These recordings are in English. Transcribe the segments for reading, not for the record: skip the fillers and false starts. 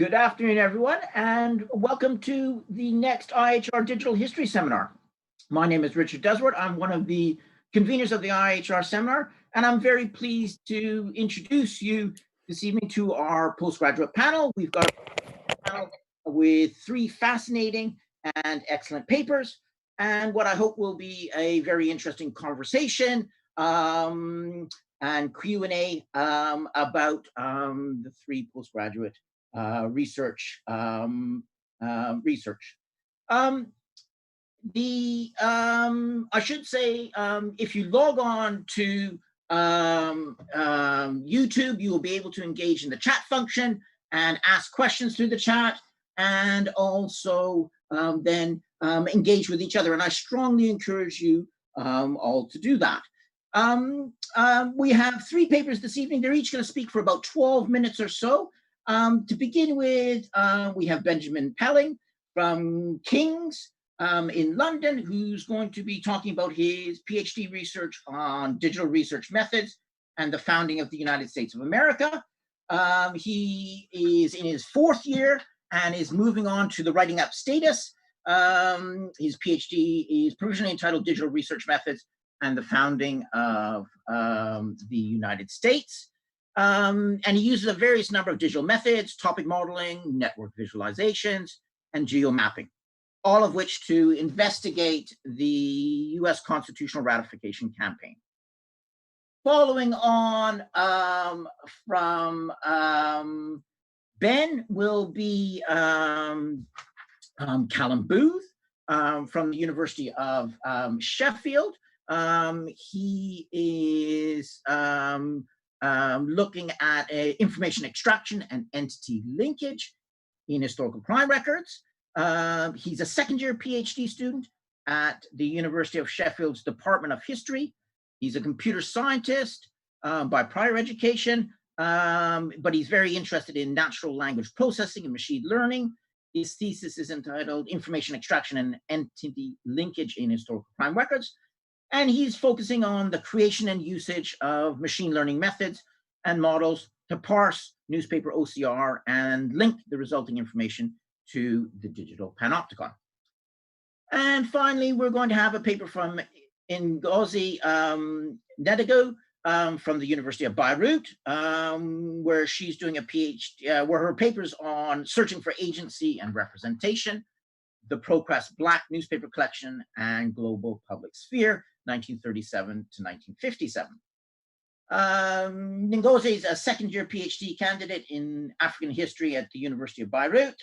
Good afternoon, everyone, and welcome to the next IHR Digital History Seminar. My name is Richard Deswarte. I'm one of the conveners of the IHR seminar, and I'm very pleased to introduce you this evening to our postgraduate panel. We've got a panel with three fascinating and excellent papers, and what I hope will be a very interesting conversation and Q&A about the three postgraduate research. I should say, if you log on to YouTube, you will be able to engage in the chat function and ask questions through the chat, and also then engage with each other. And I strongly encourage you all to do that. We have three papers this evening. They're each going to speak for about 12 minutes or so. To begin with, we have Benjamin Pelling from King's in London, who's going to be talking about his PhD research on digital research methods and the founding of the United States of America. He is in his fourth year and is moving on to the writing up status. His PhD is provisionally entitled Digital Research Methods and the Founding of the United States. And he uses a various number of digital methods, topic modeling, network visualizations, and geo-mapping, all of which to investigate the US constitutional ratification campaign. Following on from Ben will be Callum Booth from the University of Sheffield. He is looking at information extraction and entity linkage in historical crime records. He's a second-year PhD student at the University of Sheffield's Department of History. He's a computer scientist by prior education, but he's very interested in natural language processing and machine learning. His thesis is entitled Information Extraction and Entity Linkage in Historical Crime Records. And he's focusing on the creation and usage of machine learning methods and models to parse newspaper OCR and link the resulting information to the digital panopticon. And finally, we're going to have a paper from Ngozi Edeagu from the University of Bayreuth, where she's doing a PhD, where her paper's on searching for agency and representation, the pro-press Black newspaper collection and global public sphere, 1937 to 1957. Ngozi is a second-year PhD candidate in African history at the University of Bayreuth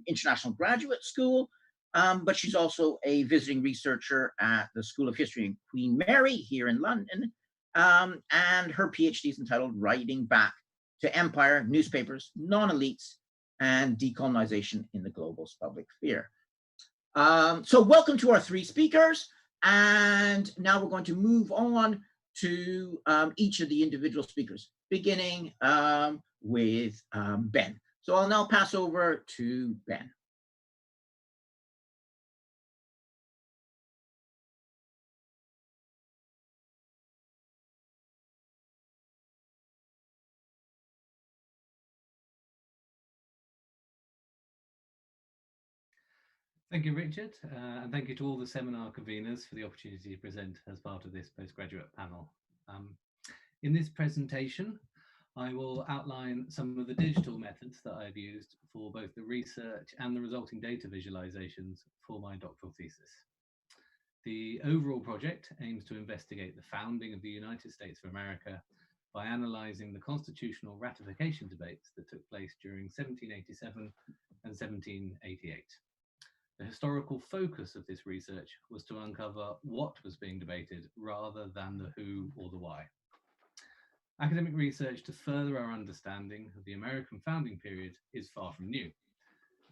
International Graduate School, but she's also a visiting researcher at the School of History in Queen Mary here in London, and her PhD is entitled Writing Back to Empire, Newspapers, Non-Elites, and Decolonization in the Global Public Sphere. So welcome to our three speakers, and now we're going to move on to each of the individual speakers, beginning with Ben. So I'll now pass over to Ben. Thank you, Richard, and thank you to all the seminar conveners for the opportunity to present as part of this postgraduate panel. In this presentation, I will outline some of the digital methods that I've used for both the research and the resulting data visualizations for my doctoral thesis. The overall project aims to investigate the founding of the United States of America by analysing the constitutional ratification debates that took place during 1787 and 1788. The historical focus of this research was to uncover what was being debated rather than the who or the why. Academic research to further our understanding of the American founding period is far from new,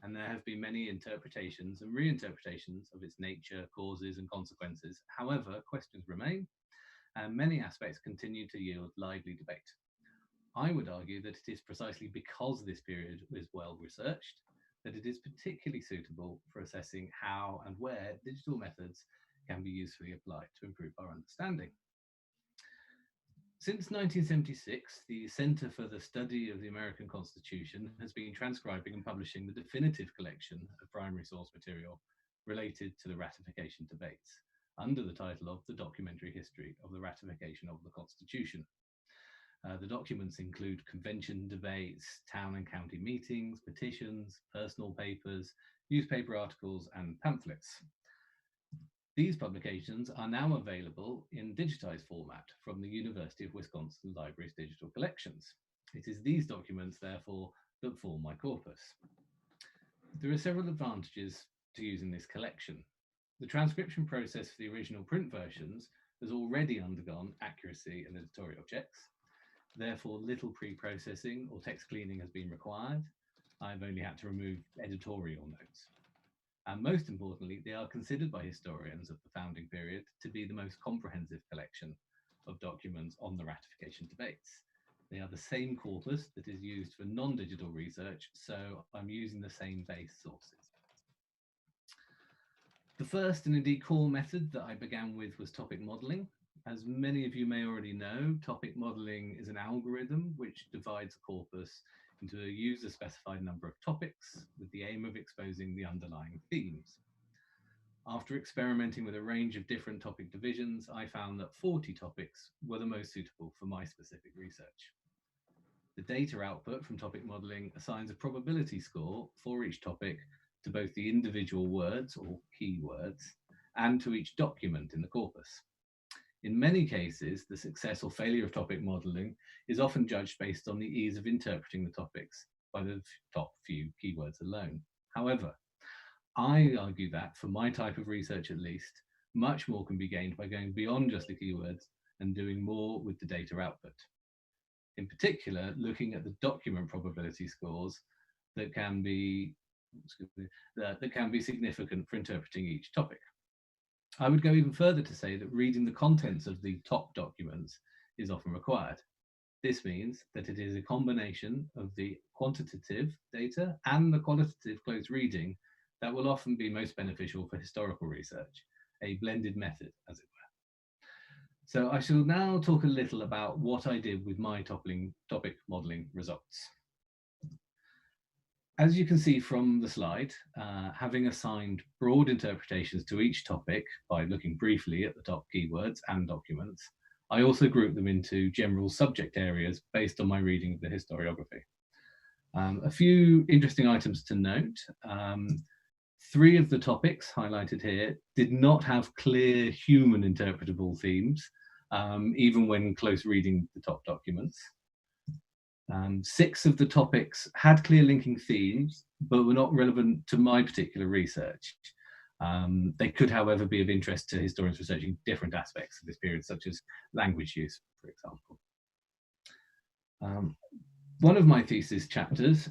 and there have been many interpretations and reinterpretations of its nature, causes, and consequences. However, questions remain, and many aspects continue to yield lively debate. I would argue that it is precisely because this period is well researched that it is particularly suitable for assessing how and where digital methods can be usefully applied to improve our understanding. Since 1976, the Centre for the Study of the American Constitution has been transcribing and publishing the definitive collection of primary source material related to the ratification debates, under the title of The Documentary History of the Ratification of the Constitution. The documents include convention debates, town and county meetings, petitions, personal papers, newspaper articles, and pamphlets. These publications are now available in digitised format from the University of Wisconsin Library's digital collections. It is these documents, therefore, that form my corpus. There are several advantages to using this collection. The transcription process for the original print versions has already undergone accuracy and editorial checks. Therefore, little pre-processing or text cleaning has been required. I've only had to remove editorial notes. And most importantly, they are considered by historians of the founding period to be the most comprehensive collection of documents on the ratification debates. They are the same corpus that is used for non-digital research, so I'm using the same base sources. The first and indeed core method that I began with was topic modelling. As many of you may already know, topic modelling is an algorithm which divides a corpus into a user-specified number of topics with the aim of exposing the underlying themes. After experimenting with a range of different topic divisions, I found that 40 topics were the most suitable for my specific research. The data output from topic modelling assigns a probability score for each topic to both the individual words or keywords and to each document in the corpus. In many cases, the success or failure of topic modelling is often judged based on the ease of interpreting the topics by the top few keywords alone. However, I argue that, for my type of research at least, much more can be gained by going beyond just the keywords and doing more with the data output. In particular, looking at the document probability scores that can be significant for interpreting each topic. I would go even further to say that reading the contents of the top documents is often required. This means that it is a combination of the quantitative data and the qualitative close reading that will often be most beneficial for historical research, a blended method, as it were. So I shall now talk a little about what I did with my topic modelling results. As you can see from the slide, having assigned broad interpretations to each topic by looking briefly at the top keywords and documents, I also grouped them into general subject areas based on my reading of the historiography. A few interesting items to note. 3 of the topics highlighted here did not have clear human interpretable themes, even when close reading the top documents. 6 of the topics had clear linking themes, but were not relevant to my particular research. They could, however, be of interest to historians researching different aspects of this period, such as language use, for example. One of my thesis chapters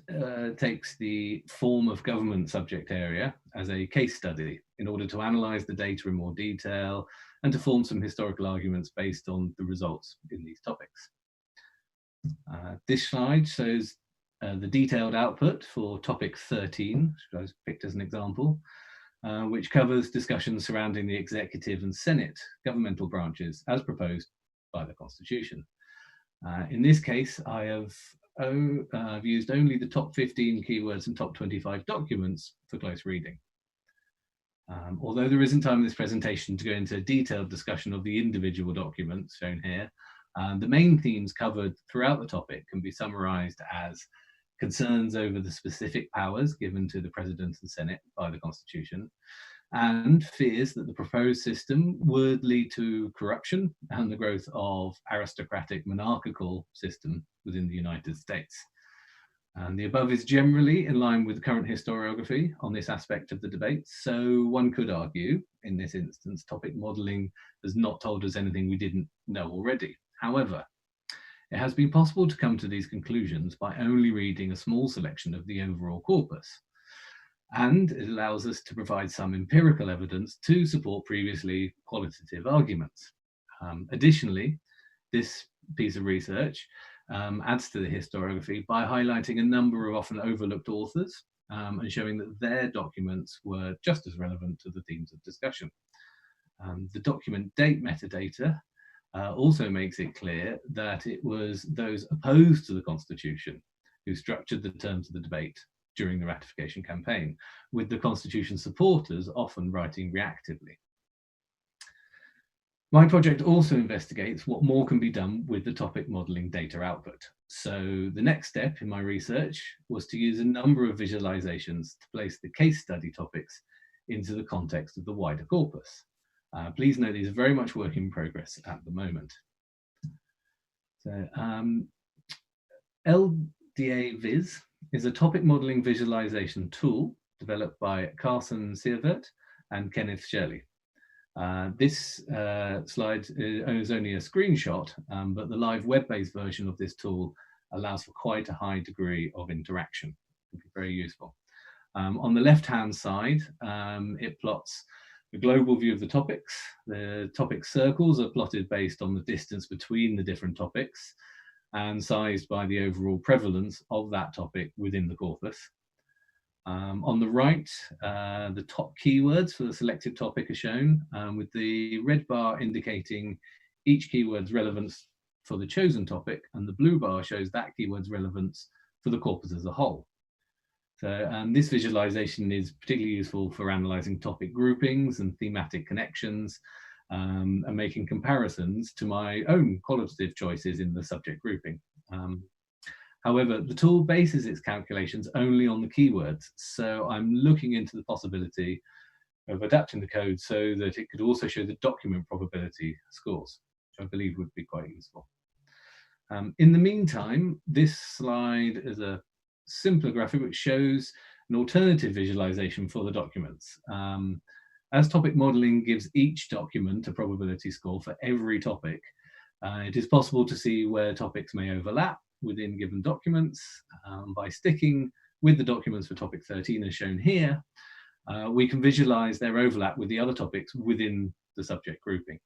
takes the form of government subject area as a case study in order to analyse the data in more detail and to form some historical arguments based on the results in these topics. This slide shows the detailed output for topic 13, which I picked as an example, which covers discussions surrounding the executive and Senate governmental branches as proposed by the Constitution. In this case, I've used only the top 15 keywords and top 25 documents for close reading. Although there isn't time in this presentation to go into a detailed discussion of the individual documents shown here, the main themes covered throughout the topic can be summarised as concerns over the specific powers given to the President and Senate by the Constitution, and fears that the proposed system would lead to corruption and the growth of aristocratic monarchical system within the United States. And the above is generally in line with the current historiography on this aspect of the debate, so one could argue, in this instance, topic modelling has not told us anything we didn't know already. However, it has been possible to come to these conclusions by only reading a small selection of the overall corpus, and it allows us to provide some empirical evidence to support previously qualitative arguments. Additionally, this piece of research adds to the historiography by highlighting a number of often overlooked authors and showing that their documents were just as relevant to the themes of discussion. The document date metadata also makes it clear that it was those opposed to the Constitution who structured the terms of the debate during the ratification campaign, with the Constitution supporters often writing reactively. My project also investigates what more can be done with the topic modelling data output. So the next step in my research was to use a number of visualizations to place the case study topics into the context of the wider corpus. Please note these are very much work in progress at the moment. So LDA-Viz is a topic modelling visualization tool developed by Carson Siervert and Kenneth Shirley. This slide is only a screenshot, but the live web-based version of this tool allows for quite a high degree of interaction. It can be very useful. On the left-hand side, it plots the global view of the topics. The topic circles are plotted based on the distance between the different topics and sized by the overall prevalence of that topic within the corpus. On the right, the top keywords for the selected topic are shown, with the red bar indicating each keyword's relevance for the chosen topic, and the blue bar shows that keyword's relevance for the corpus as a whole. So this visualization is particularly useful for analyzing topic groupings and thematic connections, and making comparisons to my own qualitative choices in the subject grouping. However, the tool bases its calculations only on the keywords, so I'm looking into the possibility of adapting the code so that it could also show the document probability scores, which I believe would be quite useful. In the meantime, this slide is a simpler graphic which shows an alternative visualization for the documents. As topic modeling gives each document a probability score for every topic, it is possible to see where topics may overlap within given documents. By sticking with the documents for topic 13 as shown here, we can visualize their overlap with the other topics within the subject grouping.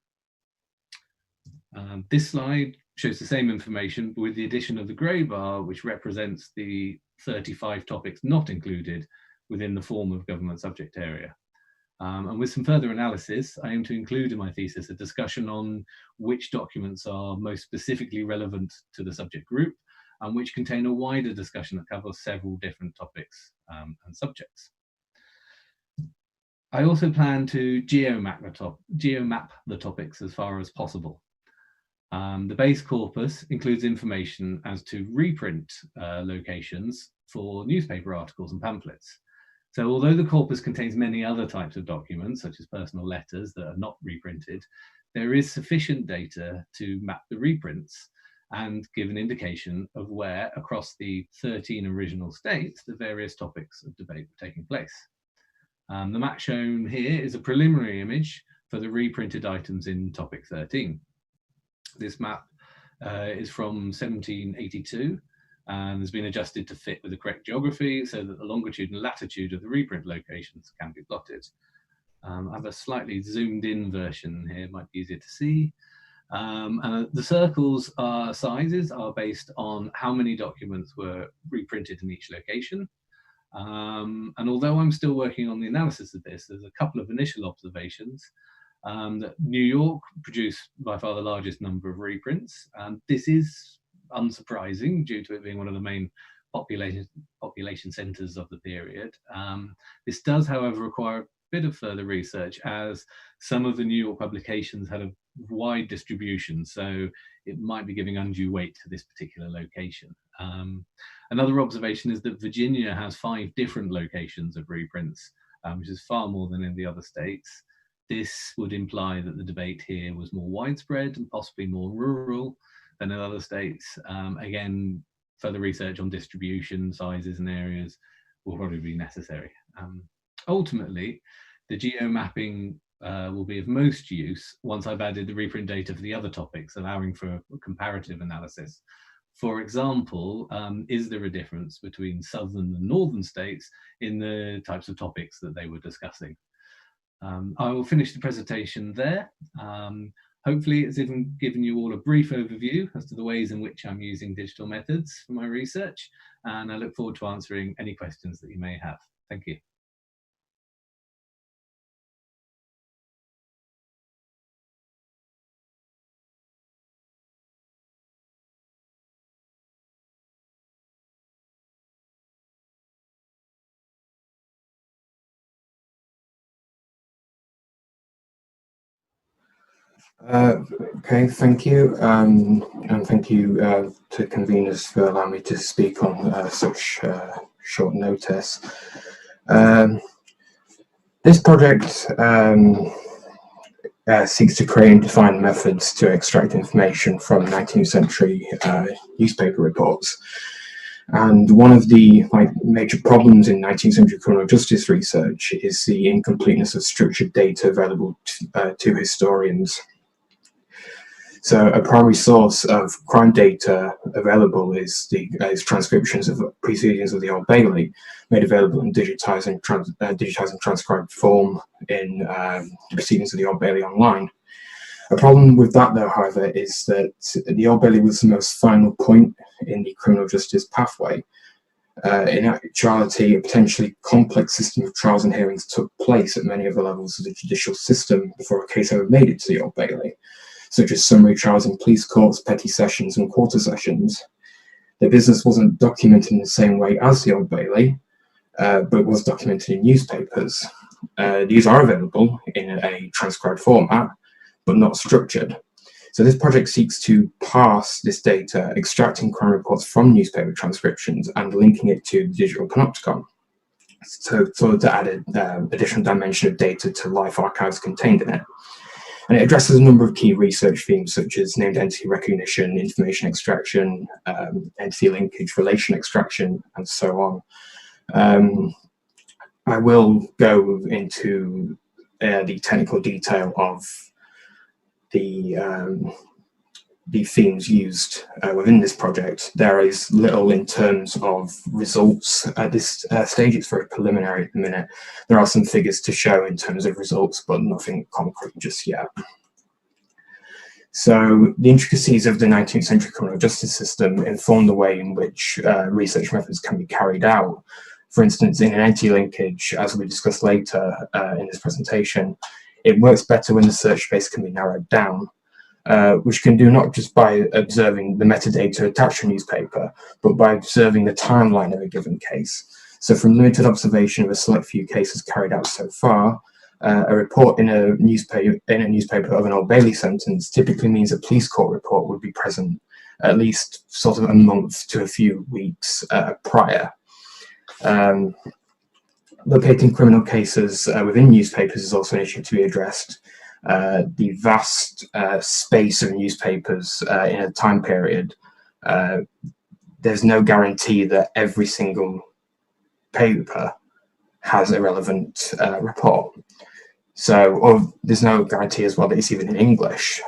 This slide shows the same information but with the addition of the grey bar, which represents the 35 topics not included within the form of government subject area. And with some further analysis, I aim to include in my thesis a discussion on which documents are most specifically relevant to the subject group and which contain a wider discussion that covers several different topics and subjects. I also plan to geo-map the topics as far as possible. The base corpus includes information as to reprint locations for newspaper articles and pamphlets. So although the corpus contains many other types of documents, such as personal letters that are not reprinted, there is sufficient data to map the reprints and give an indication of where, across the 13 original states, the various topics of debate were taking place. The map shown here is a preliminary image for the reprinted items in topic 13. This map is from 1782 and has been adjusted to fit with the correct geography so that the longitude and latitude of the reprint locations can be plotted. I have a slightly zoomed in version here, it might be easier to see. And the circles sizes are based on how many documents were reprinted in each location. And although I'm still working on the analysis of this, there's a couple of initial observations. That New York produced by far the largest number of reprints, and this is unsurprising due to it being one of the main population centres of the period. This does, however, require a bit of further research, as some of the New York publications had a wide distribution, so it might be giving undue weight to this particular location. Another observation is that Virginia has 5 different locations of reprints, which is far more than in the other states. This would imply that the debate here was more widespread and possibly more rural than in other states. Again, further research on distribution, sizes and areas will probably be necessary. Ultimately, the geo-mapping will be of most use once I've added the reprint data for the other topics, allowing for comparative analysis. For example, is there a difference between southern and northern states in the types of topics that they were discussing? I will finish the presentation there. Hopefully it's even given you all a brief overview as to the ways in which I'm using digital methods for my research, and I look forward to answering any questions that you may have. Thank you. Okay, thank you, and thank you to conveners for allowing me to speak on such short notice. This project seeks to create and define methods to extract information from 19th century newspaper reports. And one of the major problems in 19th century criminal justice research is the incompleteness of structured data available to historians. So a primary source of crime data available is transcriptions of proceedings of the Old Bailey, made available in digitised and transcribed form in proceedings of the Old Bailey online. A problem with that, though, however, is that the Old Bailey was the most final point in the criminal justice pathway. In actuality, a potentially complex system of trials and hearings took place at many of the levels of the judicial system before a case ever made it to the Old Bailey, such as summary trials in police courts, petty sessions, and quarter sessions. The business wasn't documented in the same way as the Old Bailey, but was documented in newspapers. These are available in a transcribed format, but not structured. So this project seeks to parse this data, extracting crime reports from newspaper transcriptions and linking it to the digital panopticon. So to add an additional dimension of data to life archives contained in it. And it addresses a number of key research themes such as named entity recognition, information extraction, entity linkage, relation extraction, and so on. I will go into the technical detail of the themes used within this project. There is little in terms of results at this stage. It's very preliminary at the minute. There are some figures to show in terms of results, but nothing concrete just yet. So the intricacies of the 19th century criminal justice system inform the way in which research methods can be carried out. For instance, in an entity linkage, as we discussed later in this presentation, it works better when the search space can be narrowed down, which can do not just by observing the metadata attached to a newspaper, but by observing the timeline of a given case. So from limited observation of a select few cases carried out so far, a report in a newspaper of an Old Bailey sentence typically means a police court report would be present at least sort of a month to a few weeks prior. Locating criminal cases within newspapers is also an issue to be addressed. The vast space of newspapers in a time period, there's no guarantee that every single paper has a relevant report. Or there's no guarantee as well that it's even in English.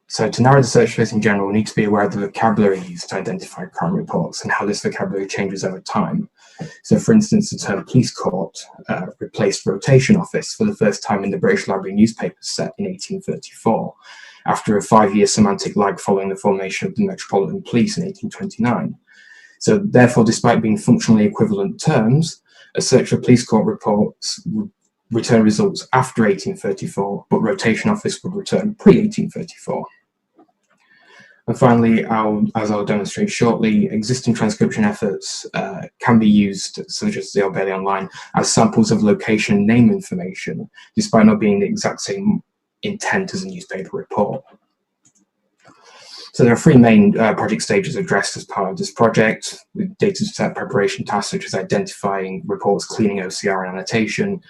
So to narrow the search space in general, we need to be aware of the vocabulary used to identify crime reports and how this vocabulary changes over time. So for instance, the term police court replaced rotation office for the first time in the British Library newspaper set in 1834, after a 5-year semantic lag following the formation of the Metropolitan Police in 1829. So therefore, despite being functionally equivalent terms, a search for police court reports would return results after 1834, but rotation office would return pre-1834. And finally, as I'll demonstrate shortly, existing transcription efforts can be used, such as the Old Bailey Online, as samples of location and name information, despite not being the exact same intent as a newspaper report. So there are 3 main project stages addressed as part of this project, with data set preparation tasks such as identifying reports, cleaning OCR and annotation,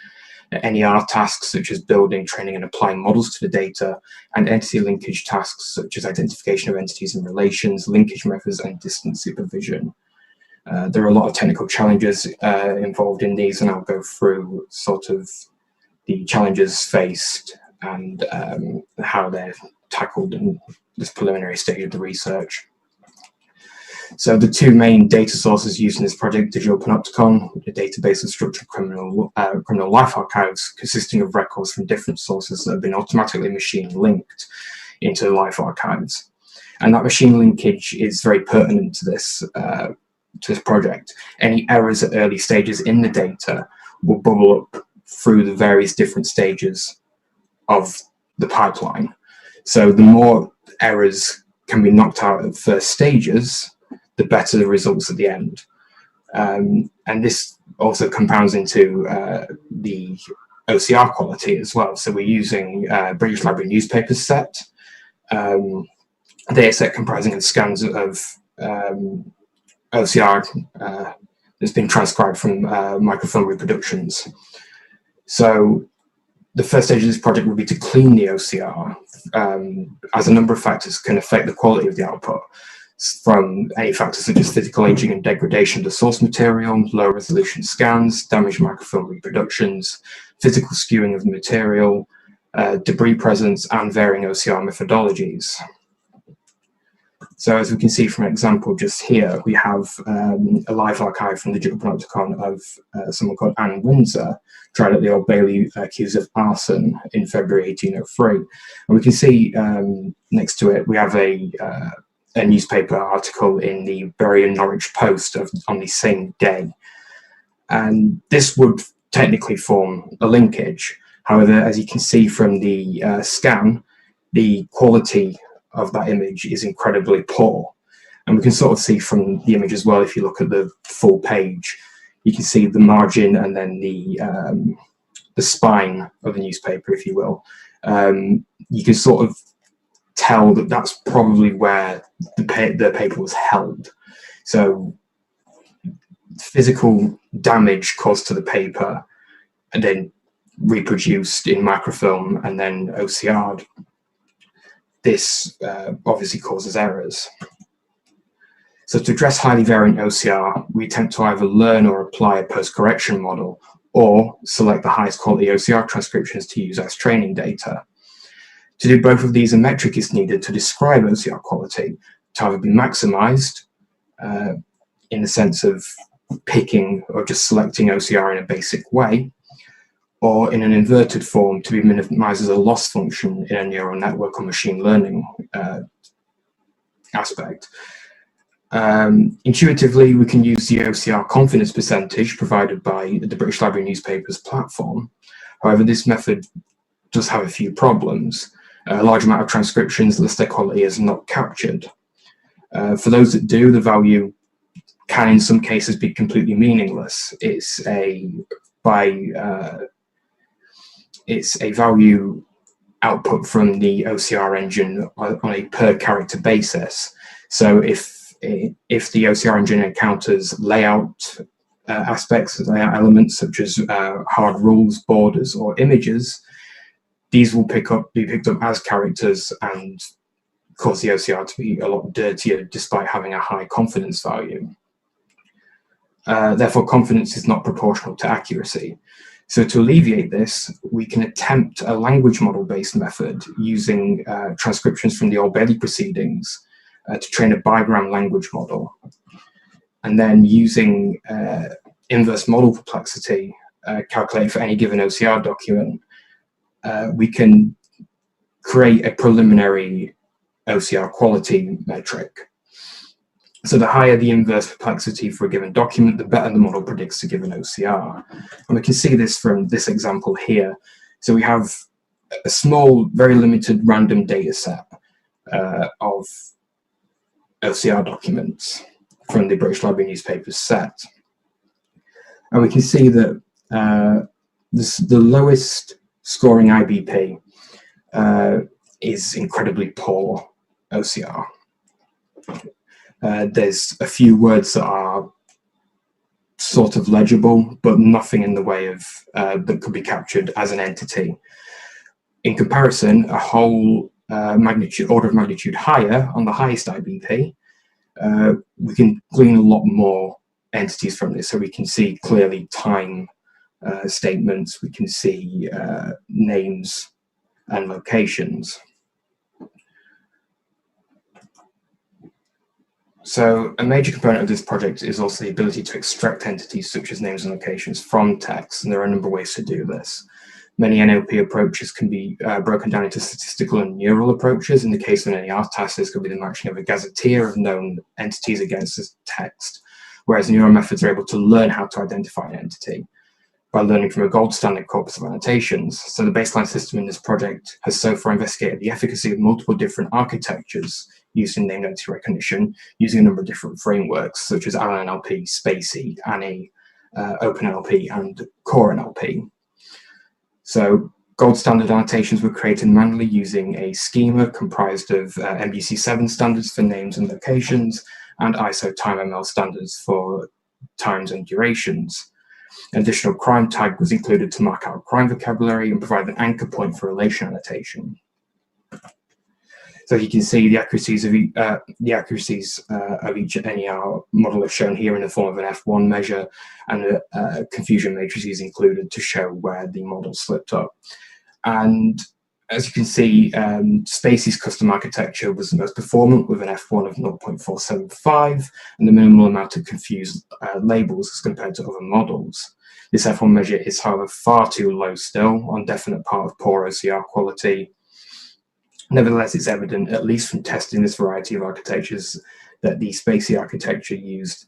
NER tasks such as building, training and applying models to the data, and entity linkage tasks such as identification of entities and relations, linkage methods and distance supervision. There are a lot of technical challenges involved in these, and I'll go through sort of the challenges faced and how they're tackled in this preliminary stage of the research. So the 2 main data sources used in this project, Digital Panopticon, a database of structured criminal life archives consisting of records from different sources that have been automatically machine linked into life archives. And that machine linkage is very pertinent to this project. Any errors at early stages in the data will bubble up through the various different stages of the pipeline. So the more errors can be knocked out at first stages, the better the results at the end. And this also compounds into the OCR quality as well. So we're using British Library newspapers set, data set comprising of scans of OCR that's been transcribed from microfilm reproductions. So the first stage of this project would be to clean the OCR, as a number of factors can affect the quality of the output, from any factors such as physical aging and degradation of the source material, low resolution scans, damaged microfilm reproductions, physical skewing of the material, debris presence, and varying OCR methodologies. So as we can see from an example just here, we have a live archive from the Digital Panopticon of someone called Anne Windsor, tried at the Old Bailey accused of arson in February 1803. And we can see next to it, we have a newspaper article in the Bury and Norwich Post on the same day. And this would technically form a linkage. However, as you can see from the scan, the quality of that image is incredibly poor. And we can sort of see from the image as well, if you look at the full page, you can see the margin and then the spine of the newspaper, if you will. You can sort of tell that that's probably where the paper was held. So physical damage caused to the paper and then reproduced in microfilm and then OCR'd. This obviously causes errors. So to address highly variant OCR, we attempt to either learn or apply a post-correction model, or select the highest quality OCR transcriptions to use as training data. To do both of these, a metric is needed to describe OCR quality, to either be maximized in the sense of picking or just selecting OCR in a basic way, or in an inverted form to be minimized as a loss function in a neural network or machine learning aspect. Intuitively, we can use the OCR confidence percentage provided by the British Library Newspapers platform. However, this method does have a few problems. A large amount of transcriptions list their quality as not captured. For those that do, the value can in some cases be completely meaningless. It's a value output from the OCR engine on a per character basis. So if the OCR engine encounters layout aspects, layout elements such as hard rules, borders, or images, these will be picked up as characters and cause the OCR to be a lot dirtier despite having a high confidence value. Therefore, confidence is not proportional to accuracy. So to alleviate this, we can attempt a language model-based method using transcriptions from the Old Bailey proceedings to train a bigram language model. And then using inverse model complexity calculated for any given OCR document, we can create a preliminary OCR quality metric. So the higher the inverse perplexity for a given document, the better the model predicts a given OCR. And we can see this from this example here. So we have a small, very limited random data set of OCR documents from the British Library Newspapers set. And we can see that the lowest scoring IBP is incredibly poor OCR. There's a few words that are sort of legible, but nothing in the way of that could be captured as an entity. In comparison, a whole order of magnitude higher on the highest IBP, we can glean a lot more entities from this. So we can see clearly time statements, we can see names and locations. So a major component of this project is also the ability to extract entities such as names and locations from text, and there are a number of ways to do this. Many NLP approaches can be broken down into statistical and neural approaches. In the case of an NER task, this could be the matching of a gazetteer of known entities against this text, whereas neural methods are able to learn how to identify an entity by learning from a gold standard corpus of annotations. So the baseline system in this project has so far investigated the efficacy of multiple different architectures used in named entity recognition, using a number of different frameworks such as AllenNLP, SPACY, ANI, OpenNLP, and Core NLP. So gold standard annotations were created manually using a schema comprised of MDC7 standards for names and locations and ISO TimeML standards for times and durations. An additional crime tag was included to mark out crime vocabulary and provide an anchor point for relation annotation. So you can see the accuracies of each NER model are shown here in the form of an F1 measure, and a confusion matrix is included to show where the model slipped up. And as you can see, Spacey's custom architecture was the most performant with an F1 of 0.475 and the minimal amount of confused labels as compared to other models. This F1 measure is, however, far too low still, on definite part of poor OCR quality. Nevertheless, it's evident, at least from testing this variety of architectures, that the Spacey architecture used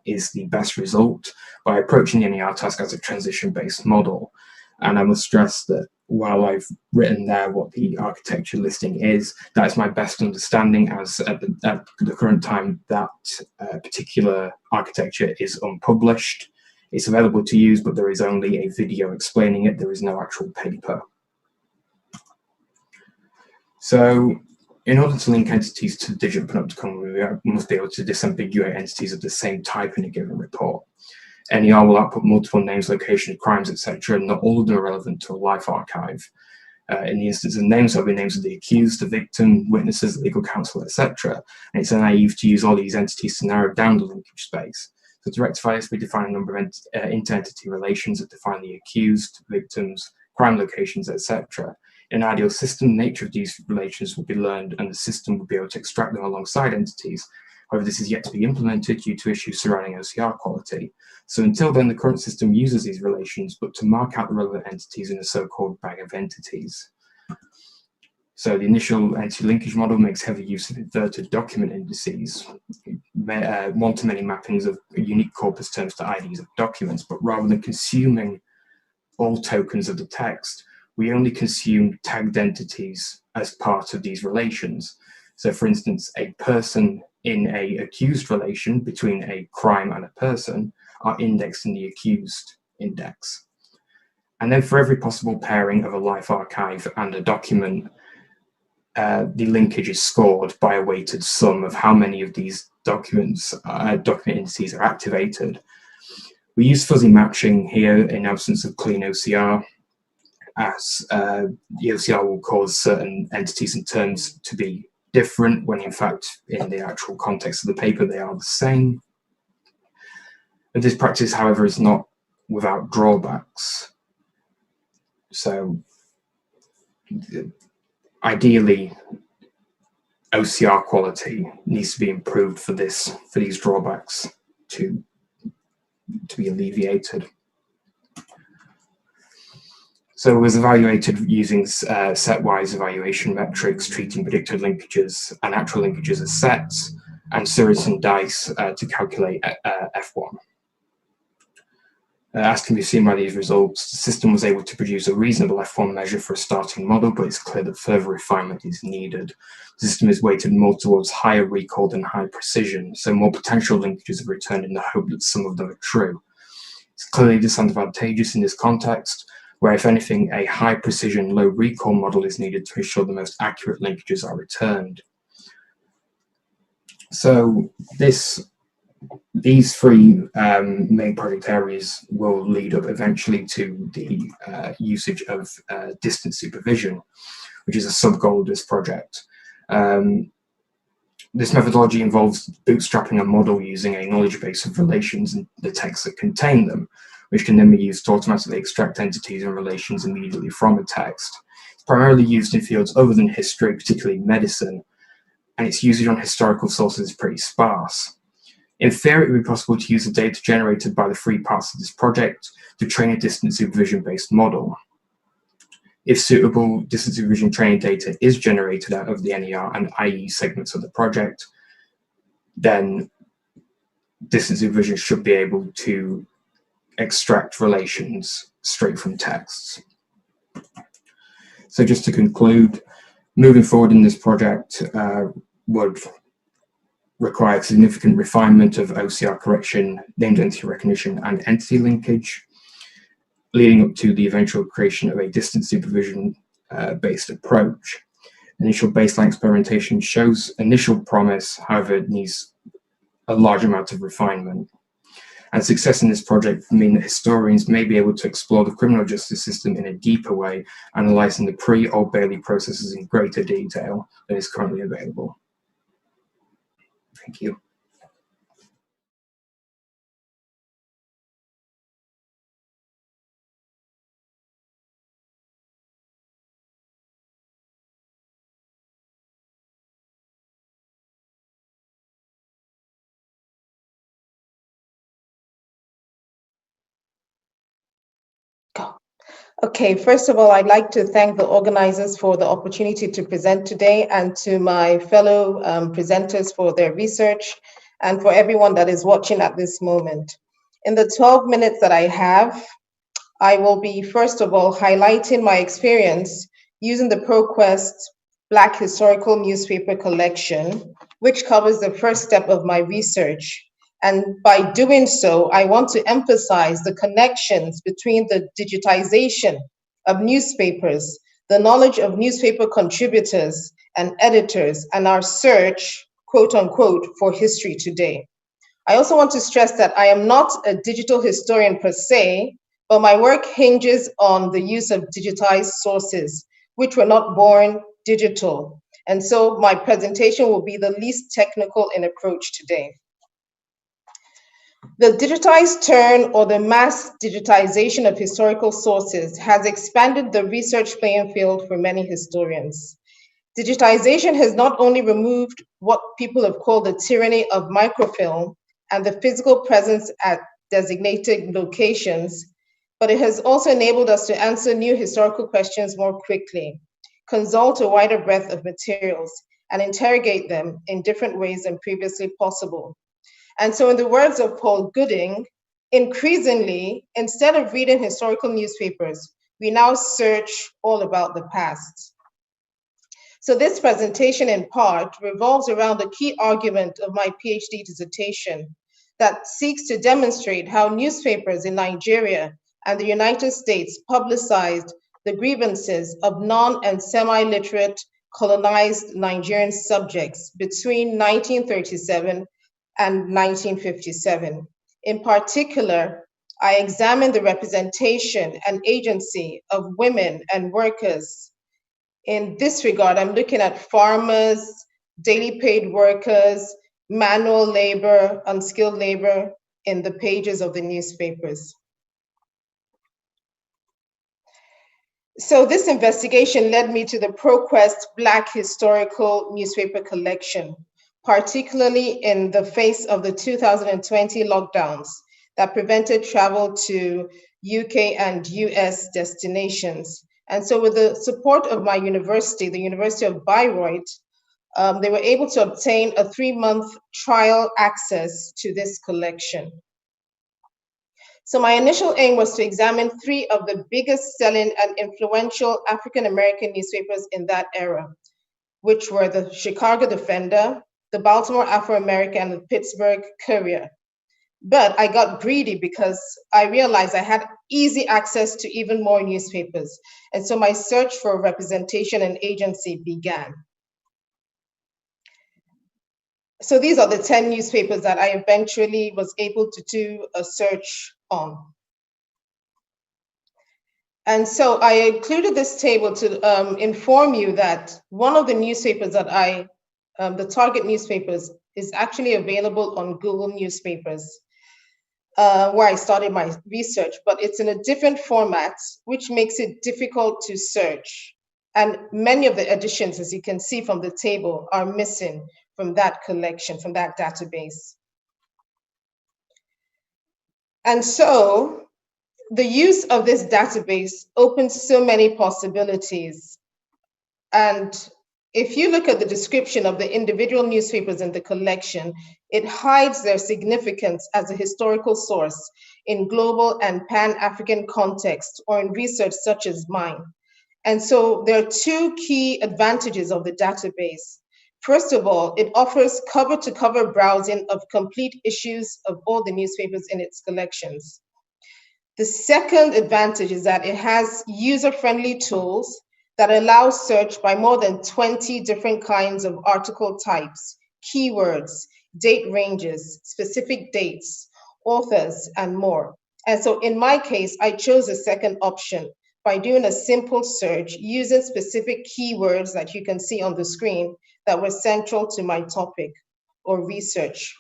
is the best result by approaching the NER task as a transition-based model. And I must stress that while I've written there what the architecture listing is, that is my best understanding, as at the current time that particular architecture is unpublished. It's available to use, but there is only a video explaining it. There is no actual paper. So in order to link entities to the digit panopticon, we must be able to disambiguate entities of the same type in a given report. NER will output multiple names, locations, crimes, etc., and not all of them are relevant to a life archive. In the instance of names, there'll be names of the accused, the victim, witnesses, legal counsel, etc. And it's naive to use all these entities to narrow down the linkage space. So to rectify this, we define a number of inter-entity relations that define the accused, victims, crime locations, etc. In an ideal system, the nature of these relations will be learned and the system will be able to extract them alongside entities. However, this is yet to be implemented due to issues surrounding OCR quality. So until then, the current system uses these relations, but to mark out the relevant entities in a so-called bag of entities. So the initial entity linkage model makes heavy use of inverted document indices, one-to-many mappings of unique corpus terms to IDs of documents, but rather than consuming all tokens of the text, we only consume tagged entities as part of these relations. So for instance, a person in an accused relation between a crime and a person are indexed in the accused index. And then for every possible pairing of a life archive and a document, the linkage is scored by a weighted sum of how many of these document indices are activated. We use fuzzy matching here in absence of clean OCR, as the OCR will cause certain entities and terms to be different when in fact in the actual context of the paper they are the same. And this practice, however, is not without drawbacks. So ideally, OCR quality needs to be improved for these drawbacks to be alleviated. So it was evaluated using set-wise evaluation metrics, treating predicted linkages and actual linkages as sets, and series and dice to calculate F1. As can be seen by these results, the system was able to produce a reasonable F1 measure for a starting model, but it's clear that further refinement is needed. The system is weighted more towards higher recall than high precision, so more potential linkages are returned in the hope that some of them are true. It's clearly disadvantageous in this context, where if anything, a high precision, low recall model is needed to ensure the most accurate linkages are returned. So these three main project areas will lead up eventually to the usage of distance supervision, which is a sub-goal of this project. This methodology involves bootstrapping a model using a knowledge base of relations and the texts that contain them, which can then be used to automatically extract entities and relations immediately from a text. It's primarily used in fields other than history, particularly medicine, and its usage on historical sources is pretty sparse. In theory, it would be possible to use the data generated by the three parts of this project to train a distance supervision-based model. If suitable, distance supervision training data is generated out of the NER and IE segments of the project, then distance supervision should be able to extract relations straight from texts. So just to conclude, moving forward in this project would require significant refinement of OCR correction, named entity recognition, and entity linkage. leading up to the eventual creation of a distance supervision based approach. Initial baseline experimentation shows initial promise, however, it needs a large amount of refinement. And success in this project would mean that historians may be able to explore the criminal justice system in a deeper way, analysing the pre-Old Bailey processes in greater detail than is currently available. Thank you. Okay, first of all, I'd like to thank the organizers for the opportunity to present today, and to my fellow presenters for their research, and for everyone that is watching at this moment. In the 12 minutes that I have, I will be, first of all, highlighting my experience using the ProQuest Black Historical Newspaper Collection, which covers the first step of my research. And by doing so, I want to emphasize the connections between the digitization of newspapers, the knowledge of newspaper contributors and editors, and our search, quote unquote, for history today. I also want to stress that I am not a digital historian per se, but my work hinges on the use of digitized sources, which were not born digital. And so my presentation will be the least technical in approach today. The digitized turn, or the mass digitization of historical sources, has expanded the research playing field for many historians. Digitization has not only removed what people have called the tyranny of microfilm and the physical presence at designated locations, but it has also enabled us to answer new historical questions more quickly, consult a wider breadth of materials, and interrogate them in different ways than previously possible. And so, in the words of Paul Gooding, increasingly, instead of reading historical newspapers, we now search all about the past. So this presentation in part revolves around the key argument of my PhD dissertation that seeks to demonstrate how newspapers in Nigeria and the United States publicized the grievances of non- and semi-literate colonized Nigerian subjects between 1937 and 1957. In particular, I examined the representation and agency of women and workers. In this regard, I'm looking at farmers, daily paid workers, manual labor, unskilled labor in the pages of the newspapers. So this investigation led me to the ProQuest Black Historical Newspaper Collection, particularly in the face of the 2020 lockdowns that prevented travel to UK and US destinations. And so with the support of my university, the University of Bayreuth, they were able to obtain a 3-month trial access to this collection. So my initial aim was to examine 3 of the biggest selling and influential African-American newspapers in that era, which were the Chicago Defender, the Baltimore Afro-American, and the Pittsburgh Courier. But I got greedy because I realized I had easy access to even more newspapers. And so my search for representation and agency began. So these are the 10 newspapers that I eventually was able to do a search on. And so I included this table to inform you that one of the newspapers that the target newspapers, is actually available on Google Newspapers, where I started my research, but it's in a different format, which makes it difficult to search. And many of the editions, as you can see from the table, are missing from that collection, from that database. And so the use of this database opens so many possibilities. And if you look at the description of the individual newspapers in the collection, it hides their significance as a historical source in global and Pan-African context or in research such as mine. And so there are 2 key advantages of the database. First of all, it offers cover-to-cover browsing of complete issues of all the newspapers in its collections. The second advantage is that it has user-friendly tools that allow search by more than 20 different kinds of article types, keywords, date ranges, specific dates, authors, and more. And so in my case, I chose the second option by doing a simple search using specific keywords that you can see on the screen that were central to my topic or research.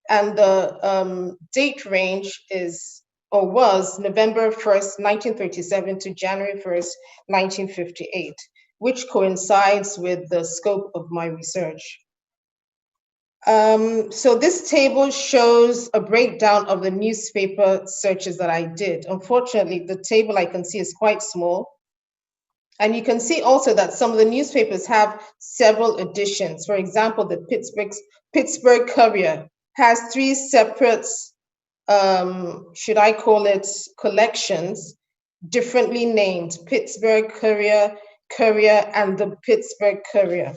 And the date range is or was November 1st, 1937 to January 1st, 1958, which coincides with the scope of my research. So this table shows a breakdown of the newspaper searches that I did. Unfortunately, the table I can see is quite small. And you can see also that some of the newspapers have several editions. For example, the Pittsburgh Courier has 3 separate, should I call it, collections, differently named: Pittsburgh Courier, and the Pittsburgh Courier.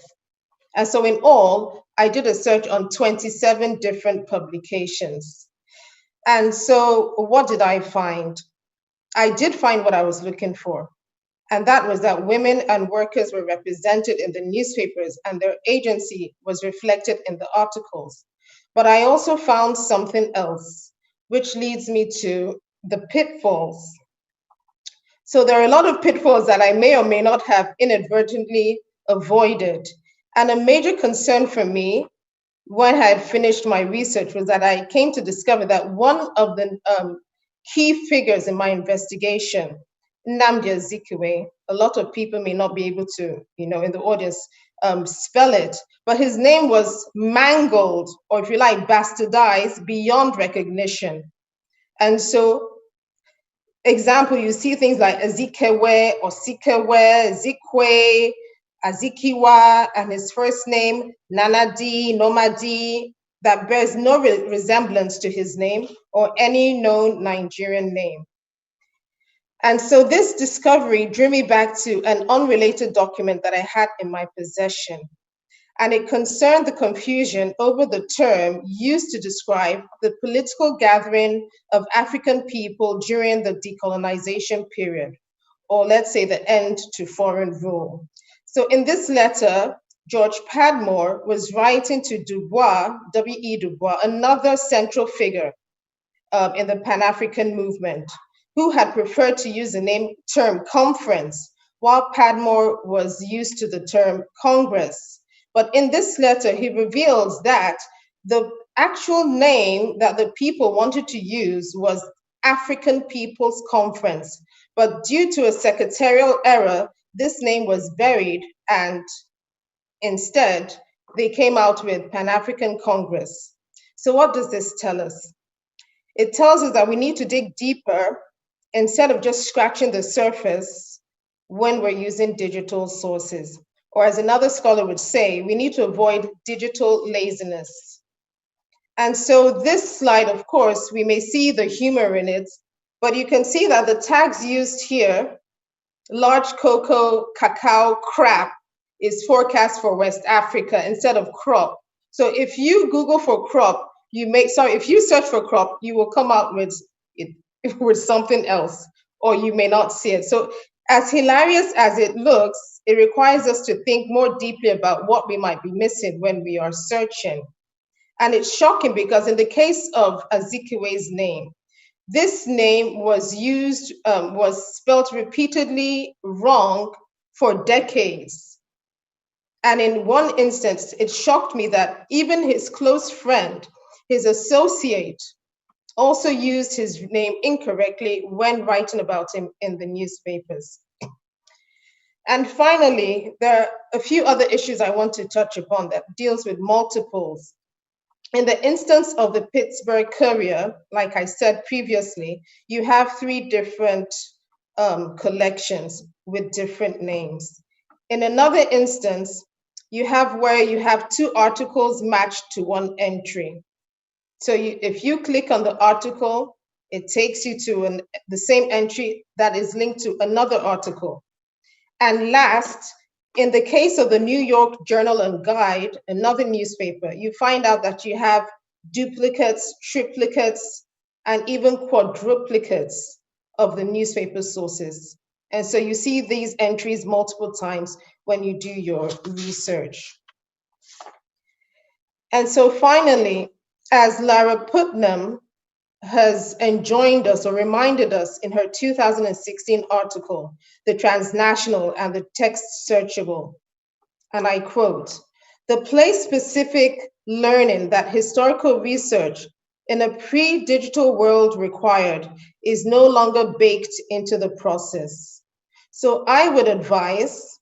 And so in all, I did a search on 27 different publications. And so what did I find? I did find what I was looking for. And that was that women and workers were represented in the newspapers and their agency was reflected in the articles. But I also found something else, which leads me to the pitfalls. So there are a lot of pitfalls that I may or may not have inadvertently avoided. And a major concern for me when I had finished my research was that I came to discover that one of the key figures in my investigation, Nnamdi Azikiwe, a lot of people may not be able to, in the audience, spell it, but his name was mangled, or if you like, bastardized beyond recognition. And so, example, you see things like Azikiwe, or Sikewe, Zikwe, Azikiwa, and his first name, Nanadi, Nomadi, that bears no resemblance to his name or any known Nigerian name. And so this discovery drew me back to an unrelated document that I had in my possession. And it concerned the confusion over the term used to describe the political gathering of African people during the decolonization period, or let's say the end to foreign rule. So in this letter, George Padmore was writing to Dubois, W.E. Dubois, another central figure in the Pan-African movement, who had preferred to use the term conference, while Padmore was used to the term Congress. But in this letter, he reveals that the actual name that the people wanted to use was African People's Conference. But due to a secretarial error, this name was buried, and instead, they came out with Pan-African Congress. So what does this tell us? It tells us that we need to dig deeper instead of just scratching the surface when we're using digital sources. Or as another scholar would say, we need to avoid digital laziness. And so this slide, of course, we may see the humor in it, but you can see that the tags used here, large cocoa, cacao, crap, is forecast for West Africa instead of crop. So if you Google for crop, if you search for crop, you will come out with something else, or you may not see it. So as hilarious as it looks, it requires us to think more deeply about what we might be missing when we are searching. And it's shocking because in the case of Azikiwe's name, this name was spelled repeatedly wrong for decades. And in one instance, it shocked me that even his close friend, his associate, also used his name incorrectly when writing about him in the newspapers. And finally, there are a few other issues I want to touch upon that deals with multiples. In the instance of the Pittsburgh Courier, like I said previously, you have 3 different collections with different names. In another instance, you have where you have 2 articles matched to 1 entry. So if you click on the article, it takes you to the same entry that is linked to another article. And last, in the case of the New York Journal and Guide, another newspaper, you find out that you have duplicates, triplicates, and even quadruplicates of the newspaper sources. And so you see these entries multiple times when you do your research. And so finally, as Lara Putnam has enjoined us or reminded us in her 2016 article, The Transnational and the Text Searchable, and I quote, "The place-specific learning that historical research in a pre-digital world required is no longer baked into the process." So I would advise,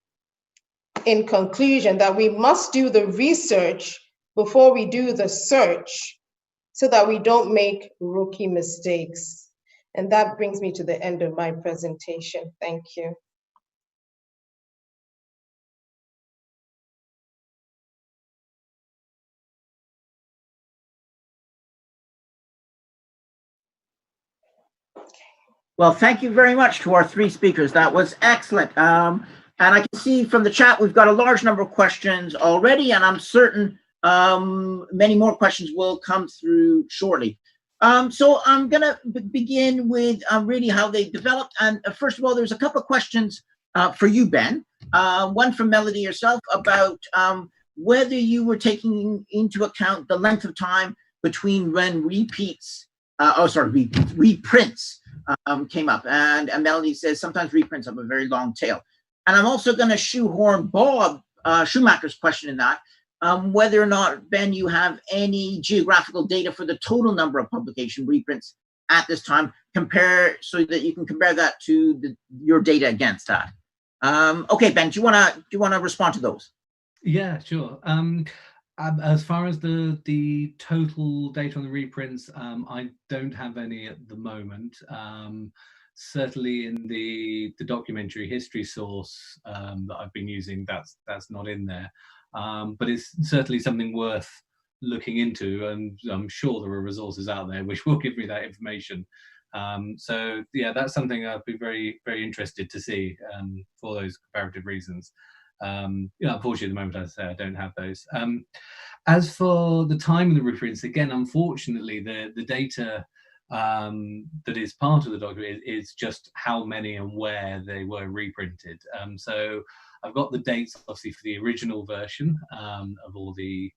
in conclusion, that we must do the research before we do the search so that we don't make rookie mistakes. And that brings me to the end of my presentation. Thank you. Well, thank you very much to our three speakers. That was excellent. And I can see from the chat, we've got a large number of questions already, and I'm certain many more questions will come through shortly. So I'm going to begin with really how they developed. And first of all, there's a couple of questions for you, Ben. One from Melody herself about whether you were taking into account the length of time between when reprints came up. And Melody says sometimes reprints have a very long tail. And I'm also going to shoehorn Bob Schumacher's question in that, whether or not, Ben, you have any geographical data for the total number of publication reprints at this time, so that you can compare that to your data against that. Okay, Ben, do you want to respond to those? Yeah, sure. As far as the total data on the reprints, I don't have any at the moment. Certainly in the documentary history source that I've been using, that's not in there. But it's certainly something worth looking into, and I'm sure there are resources out there which will give me that information. So yeah, that's something I'd be very, very interested to see for those comparative reasons. Unfortunately, at the moment, as I say, I don't have those. As for the time of the reprints, again, unfortunately, the data that is part of the document is just how many and where they were reprinted. So I've got the dates, obviously, for the original version of all the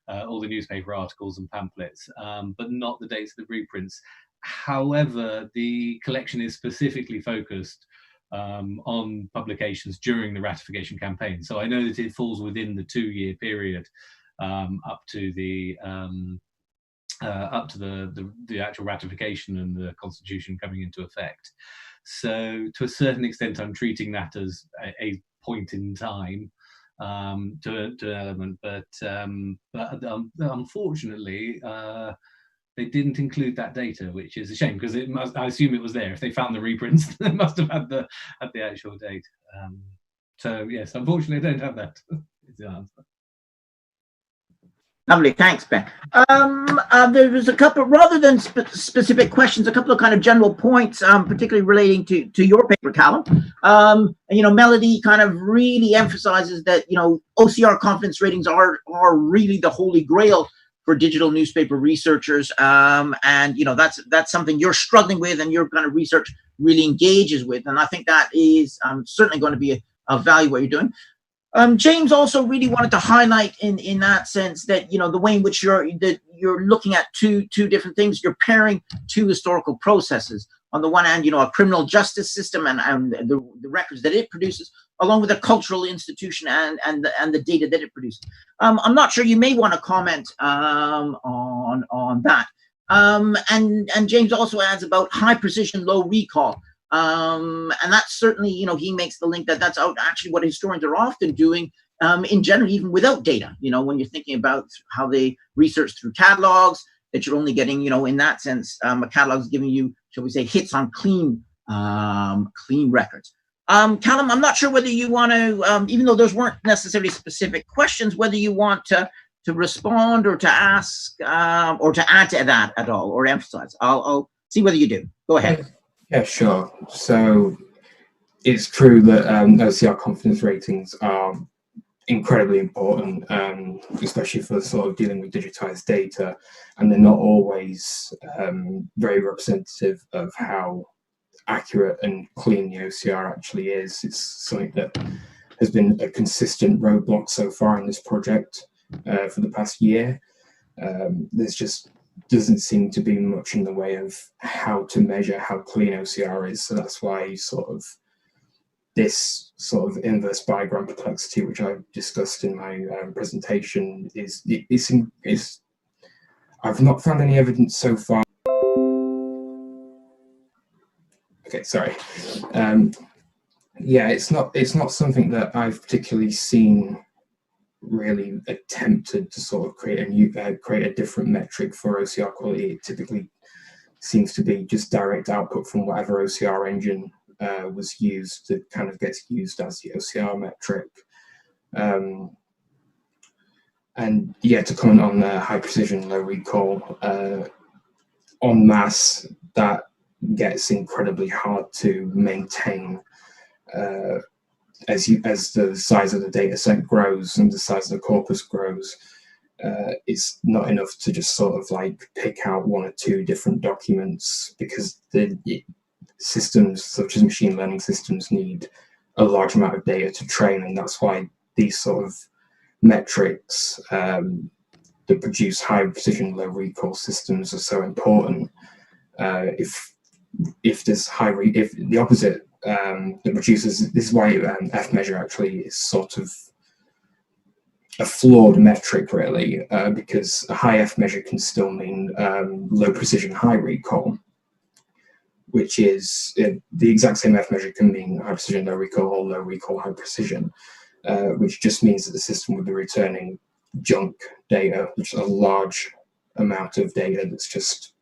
newspaper articles and pamphlets, but not the dates of the reprints. However, the collection is specifically focused on publications during the ratification campaign. So I know that it falls within the 2-year period up to the actual ratification and the constitution coming into effect. So to a certain extent, I'm treating that as a point in time to an element, but unfortunately, they didn't include that data, which is a shame, because I assume it was there. If they found the reprints, they must have had the actual date. So yes, unfortunately, I don't have that. Is the answer. Lovely, thanks, Ben. There was a couple, rather than specific questions, a couple of kind of general points, particularly relating to your paper, Callum. Melody kind of really emphasizes that, OCR confidence ratings are really the holy grail for digital newspaper researchers. That's something you're struggling with and your kind of research really engages with. And I think that is certainly going to be a value what you're doing. James also really wanted to highlight in that sense that, the way in which you're looking at two different things. You're pairing two historical processes. On the one hand, a criminal justice system and the records that it produces, along with a cultural institution and the data that it produces. I'm not sure, you may want to comment on that. And James also adds about high precision, low recall. And that's certainly, he makes the link that's actually what historians are often doing in general, even without data, when you're thinking about how they research through catalogs, that you're only getting, in that sense, a catalog is giving you, shall we say, hits on clean records. Callum, I'm not sure whether you want to, even though those weren't necessarily specific questions, whether you want to respond or to ask or to add to that at all or emphasize. I'll see whether you do. Go ahead. Yeah, sure. So it's true that OCR confidence ratings are incredibly important, especially for sort of dealing with digitized data, and they're not always very representative of how accurate and clean the OCR actually is. It's something that has been a consistent roadblock so far in this project for the past year. There's just doesn't seem to be much in the way of how to measure how clean OCR is. So that's why this sort of inverse bigram complexity, which I discussed in my presentation, is I've not found any evidence so far. Okay, sorry. Yeah, it's not something that I've particularly seen really attempted to sort of create a different metric for OCR quality. It typically seems to be just direct output from whatever OCR engine was used that kind of gets used as the OCR metric. And yeah, to comment on the high precision, low recall, en masse, that gets incredibly hard to maintain as the size of the data set grows and the size of the corpus grows. It's not enough to just sort of like pick out one or two different documents, because the systems such as machine learning systems need a large amount of data to train, and that's why these sort of metrics that produce high precision, low recall systems are so important. If there's if the opposite that produces, this is why F measure actually is sort of a flawed metric, really, because a high F measure can still mean low precision, high recall, which is the exact same F measure can mean high precision, low recall, or low recall, high precision, which just means that the system would be returning junk data, which is a large amount of data that's just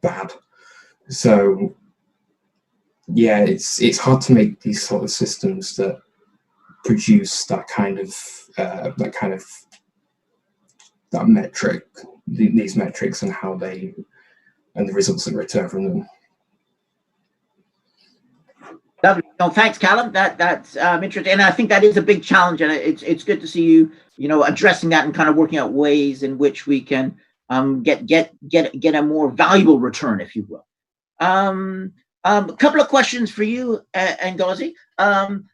bad. So yeah, it's hard to make these sort of systems that produce that kind of metric, these metrics, and how they and the results that return from them. Thanks, Callum. That's interesting, and I think that is a big challenge, and it's good to see you addressing that and kind of working out ways in which we can get a more valuable return, if you will. A couple of questions for you, Ngozi.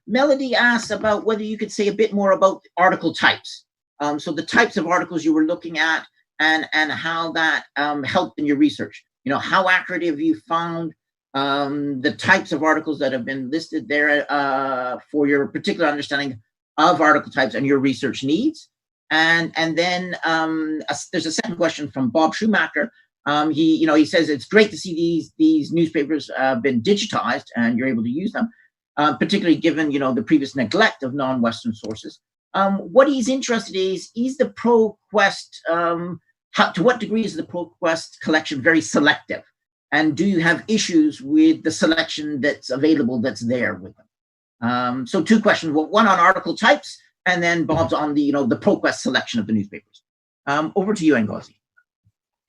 Melody asked about whether you could say a bit more about article types. So the types of articles you were looking at, and how that helped in your research. How accurate have you found the types of articles that have been listed there for your particular understanding of article types and your research needs? And then there's a second question from Bob Schumacher. He says it's great to see these newspapers been digitized and you're able to use them, particularly given the previous neglect of non-Western sources. What he's interested in is the ProQuest. To what degree is the ProQuest collection very selective, and do you have issues with the selection that's available that's there with them? So two questions. Well, one on article types, and then Bob's on the ProQuest selection of the newspapers. Over to you, Ngozi.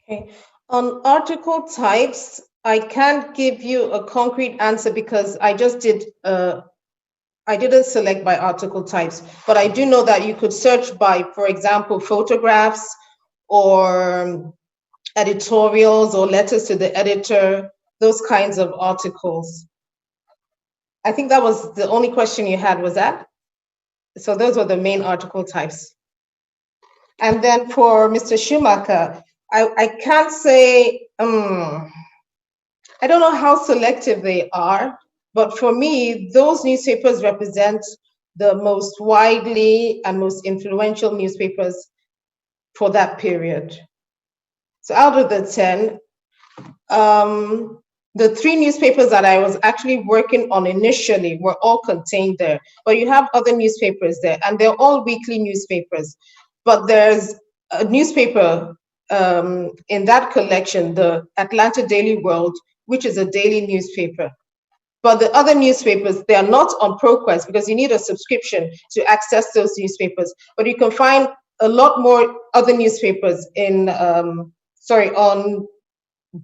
Okay. On article types, I can't give you a concrete answer because I just did. I didn't select by article types, but I do know that you could search by, for example, photographs or editorials or letters to the editor, those kinds of articles. I think that was the only question you had, was that? So those were the main article types. And then for Mr. Schumacher, I can't say, I don't know how selective they are, but for me, those newspapers represent the most widely and most influential newspapers for that period. So out of the 10, the 3 newspapers that I was actually working on initially were all contained there, but you have other newspapers there, and they're all weekly newspapers. But there's a newspaper in that collection, the Atlanta Daily World, which is a daily newspaper. But the other newspapers, they are not on ProQuest because you need a subscription to access those newspapers. But you can find a lot more other newspapers on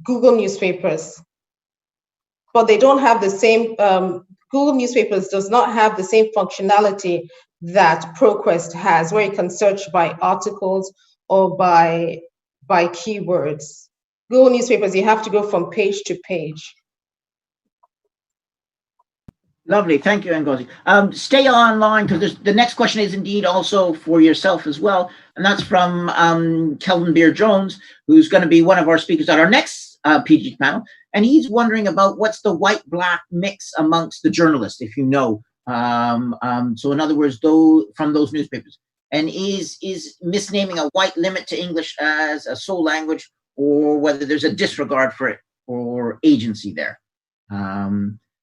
Google Newspapers. But they don't have the same, Google Newspapers does not have the same functionality that ProQuest has, where you can search by articles or by keywords. Google Newspapers, you have to go from page to page. Lovely, thank you, Ngozi. Stay online because the next question is indeed also for yourself as well, and that's from Kelvin Beer Jones, who's going to be one of our speakers at our next PG panel, and he's wondering about what's the white-black mix amongst the journalists, if you know. So in other words, from those newspapers, and is misnaming a white limit to English as a sole language, or whether there's a disregard for it or agency there.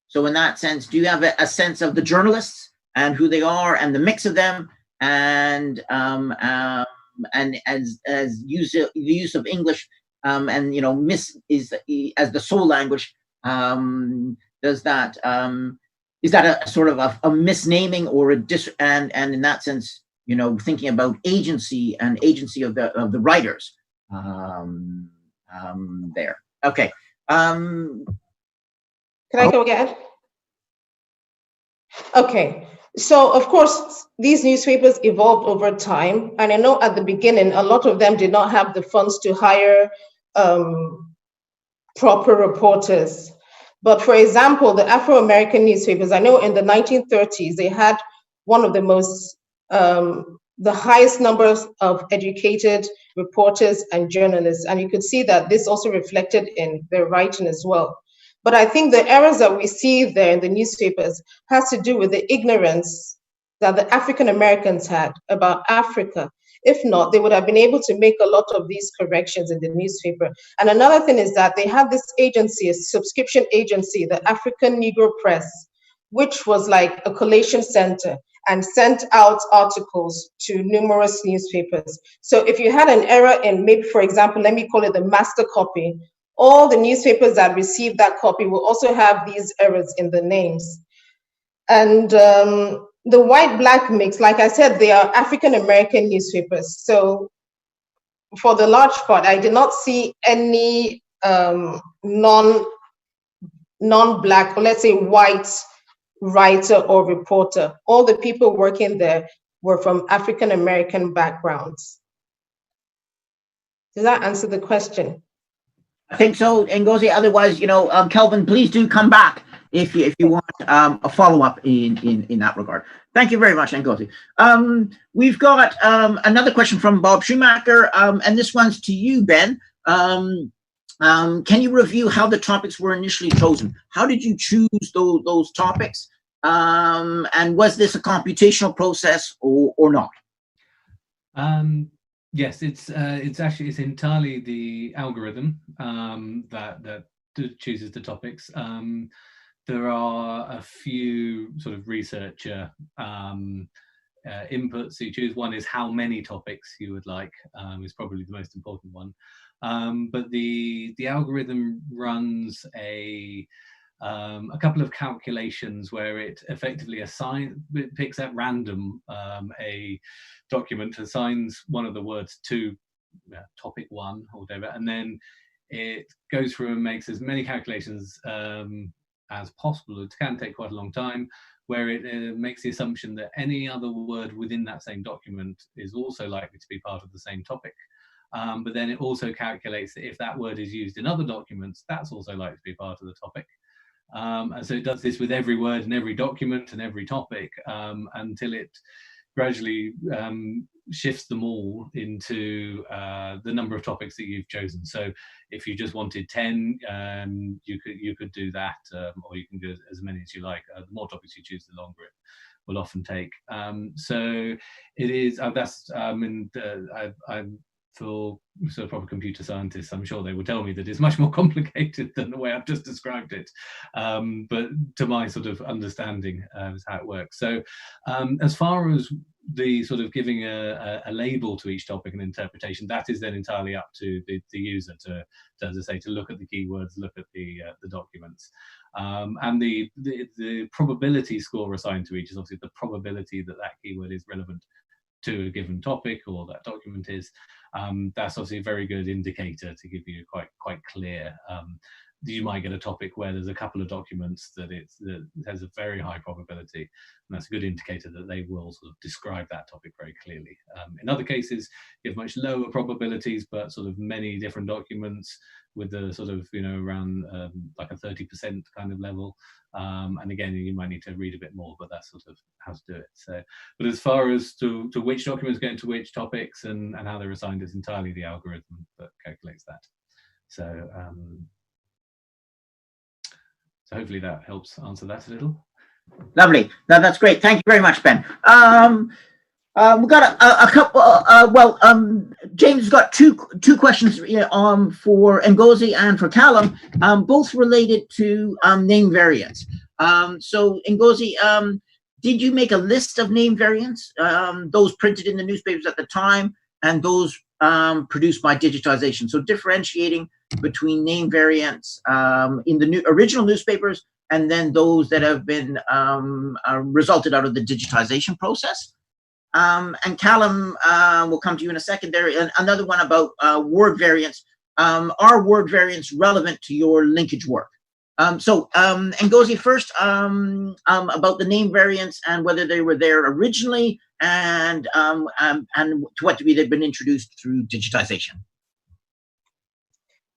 So in that sense, do you have a sense of the journalists and who they are and the mix of them, and as the use of English and as the sole language, does that is that a sort of a misnaming or and in that sense, thinking about agency and agency of the writers there. Okay. Can I go again? Okay, so of course, these newspapers evolved over time. And I know at the beginning, a lot of them did not have the funds to hire proper reporters. But for example, the Afro-American newspapers, I know in the 1930s, they had one of the most, the highest numbers of educated reporters and journalists. And you could see that this also reflected in their writing as well. But I think the errors that we see there in the newspapers has to do with the ignorance that the African Americans had about Africa. If not, they would have been able to make a lot of these corrections in the newspaper. And another thing is that they had this agency, a subscription agency, the African Negro Press, which was like a collation center and sent out articles to numerous newspapers. So if you had an error in, maybe, for example, let me call it the master copy, all the newspapers that received that copy will also have these errors in the names. And the white-black mix, like I said, they are African-American newspapers. So for the large part, I did not see any non-black, or let's say white writer or reporter. All the people working there were from African-American backgrounds. Does that answer the question? I think so, Ngozi. Otherwise, Kelvin, please do come back if you want a follow-up in that regard. Thank you very much, Ngozi. We've got another question from Bob Schumacher, and this one's to you, Ben. Can you review how the topics were initially chosen? How did you choose those topics? And was this a computational process or not? Yes, it's entirely the algorithm that chooses the topics. There are a few sort of researcher inputs you choose. One is how many topics you would like, is probably the most important one. But the algorithm runs a couple of calculations where it effectively picks at random a document, assigns one of the words to topic one or whatever, and then it goes through and makes as many calculations as possible. It can take quite a long time, where it makes the assumption that any other word within that same document is also likely to be part of the same topic. But then it also calculates that if that word is used in other documents, that's also likely to be part of the topic. And so it does this with every word and every document and every topic until it gradually shifts them all into the number of topics that you've chosen. So if you just wanted 10, you could do that, or you can do as many as you like. The more topics you choose, the longer it will often take. So it is, I'm for sort of proper computer scientists, I'm sure they will tell me that it's much more complicated than the way I've just described it. But to my sort of understanding is how it works. So as far as the sort of giving a label to each topic and interpretation, that is then entirely up to the user to, as I say, to look at the keywords, look at the documents. And the probability score assigned to each is obviously the probability that that keyword is relevant to a given topic or that document is. That's obviously a very good indicator to give you quite clear you might get a topic where there's a couple of documents that it has a very high probability, and that's a good indicator that they will sort of describe that topic very clearly. In other cases, you have much lower probabilities, but sort of many different documents with the sort of, you know, around like a 30% kind of level. And again, you might need to read a bit more, but that's sort of how to do it. So, but as far as to which documents go into which topics and how they're assigned, it's entirely the algorithm that calculates that. So, so hopefully that helps answer that a little. Lovely. That's great. Thank you very much, Ben. We've got a couple. James has got two questions for Ngozi and for Callum, both related to name variants. So Ngozi, did you make a list of name variants, those printed in the newspapers at the time and those produced by digitization? So differentiating between name variants in the original newspapers and then those that have been resulted out of the digitization process. And Callum, we'll come to you in a second there. Another one about word variants. Are word variants relevant to your linkage work? So Ngozi first, about the name variants and whether they were there originally and to what degree they've been introduced through digitization.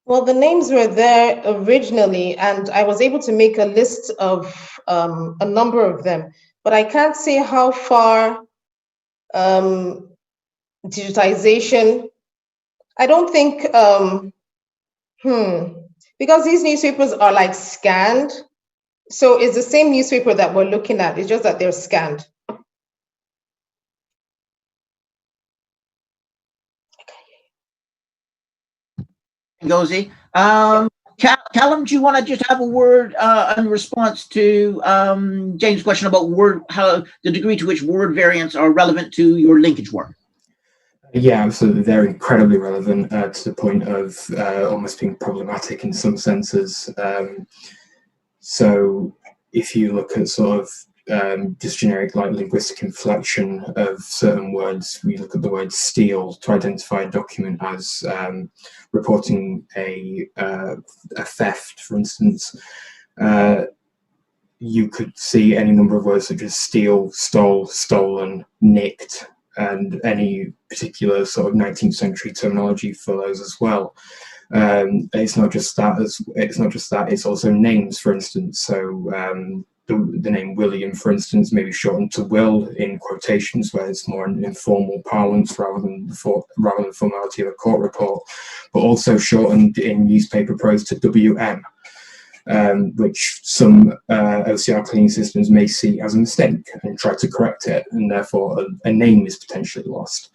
Well, the names were there originally, and I was able to make a list of a number of them, but I can't say how far digitization, I don't think, because these newspapers are like scanned, so it's the same newspaper that we're looking at, it's just that they're scanned. Ngozi. Callum, do you want to just have a word in response to James' question about how the degree to which word variants are relevant to your linkage work? Yeah, absolutely. They're incredibly relevant to the point of almost being problematic in some senses. So if you look at sort of just generic like linguistic inflection of certain words, we look at the word steal to identify a document as reporting a theft, for instance. You could see any number of words such as steal, stole, stolen, nicked, and any particular sort of 19th century terminology for those as well. It's not just that. It's also names, for instance. So the name William, for instance, may be shortened to Will in quotations, where it's more an informal parlance rather than the formality of a court report, but also shortened in newspaper prose to WM, which some OCR cleaning systems may see as a mistake and try to correct it, and therefore a name is potentially lost.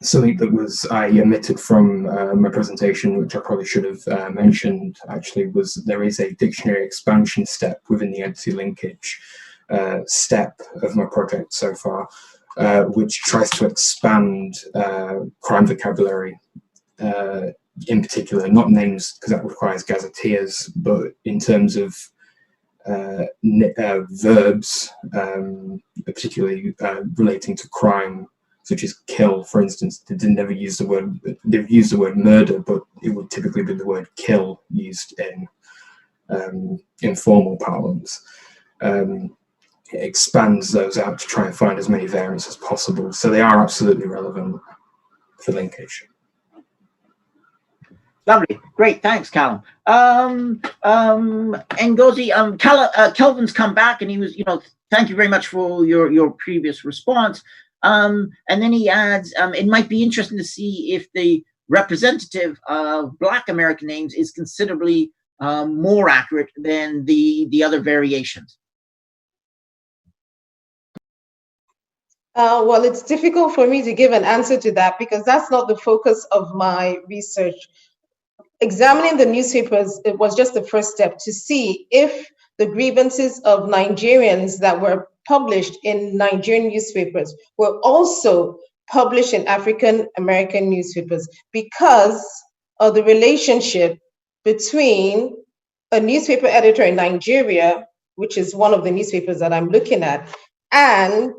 Something that I omitted from my presentation, which I probably should have mentioned actually, was there is a dictionary expansion step within the entity linkage step of my project so far, which tries to expand crime vocabulary, in particular, not names because that requires gazetteers, but in terms of verbs, particularly relating to crime, such as kill, for instance. They've used the word murder, but it would typically be the word kill used in informal parlance. It expands those out to try and find as many variants as possible. So they are absolutely relevant for linkage. Lovely, great, thanks, Callum. Ngozi, Kelvin's come back, and he was, thank you very much for your previous response. And then he adds, it might be interesting to see if the representative of Black American names is considerably more accurate than the other variations. Well, it's difficult for me to give an answer to that because that's not the focus of my research. Examining the newspapers, it was just the first step to see if the grievances of Nigerians that were published in Nigerian newspapers were also published in African American newspapers because of the relationship between a newspaper editor in Nigeria, which is one of the newspapers that I'm looking at, and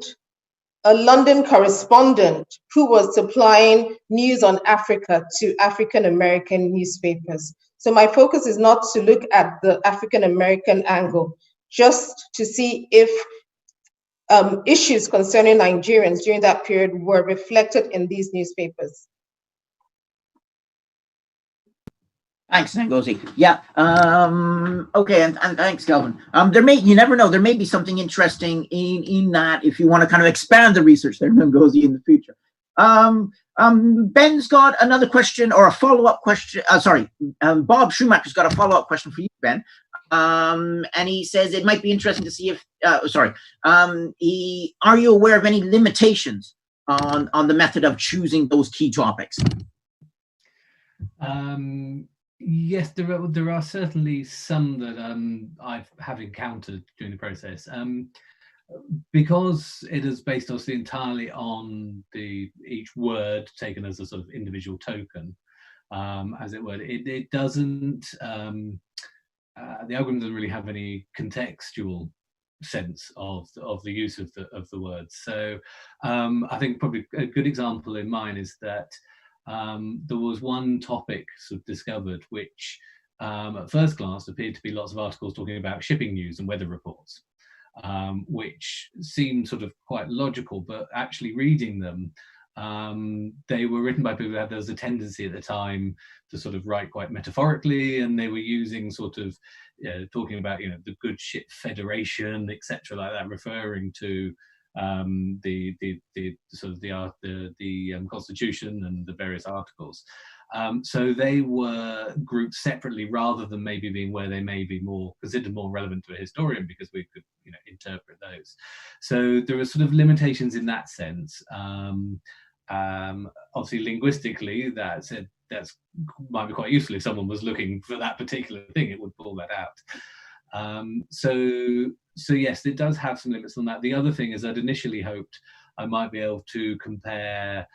a London correspondent who was supplying news on Africa to African American newspapers. So my focus is not to look at the African American angle, just to see if issues concerning Nigerians during that period were reflected in these newspapers. Thanks, Ngozi. Yeah. Okay, and thanks, Kelvin. You never know, there may be something interesting in that if you want to kind of expand the research there, Ngozi, in the future. Ben's got another question or a follow-up question. Bob Schumacher's got a follow-up question for you, Ben. And he says it might be interesting to see if, are you aware of any limitations on the method of choosing those key topics? Yes, there are certainly some that I have encountered during the process. Because it is based obviously entirely on each word taken as a sort of individual token, as it were, it doesn't, the algorithm doesn't really have any contextual sense of the use of the words. So I think probably a good example in mine is that there was one topic sort of discovered which at first glance appeared to be lots of articles talking about shipping news and weather reports, which seemed sort of quite logical, but actually reading them, they were written by people who there was a tendency at the time to sort of write quite metaphorically, and they were using sort of talking about the good ship federation, etc., like that, referring to the Constitution and the various articles. So they were grouped separately rather than maybe being where they may be more considered more relevant to a historian because we could interpret those. So there are sort of limitations in that sense. Obviously linguistically that's might be quite useful if someone was looking for that particular thing, it would pull that out. So yes, it does have some limits on that. The other thing is I'd initially hoped I might be able to compare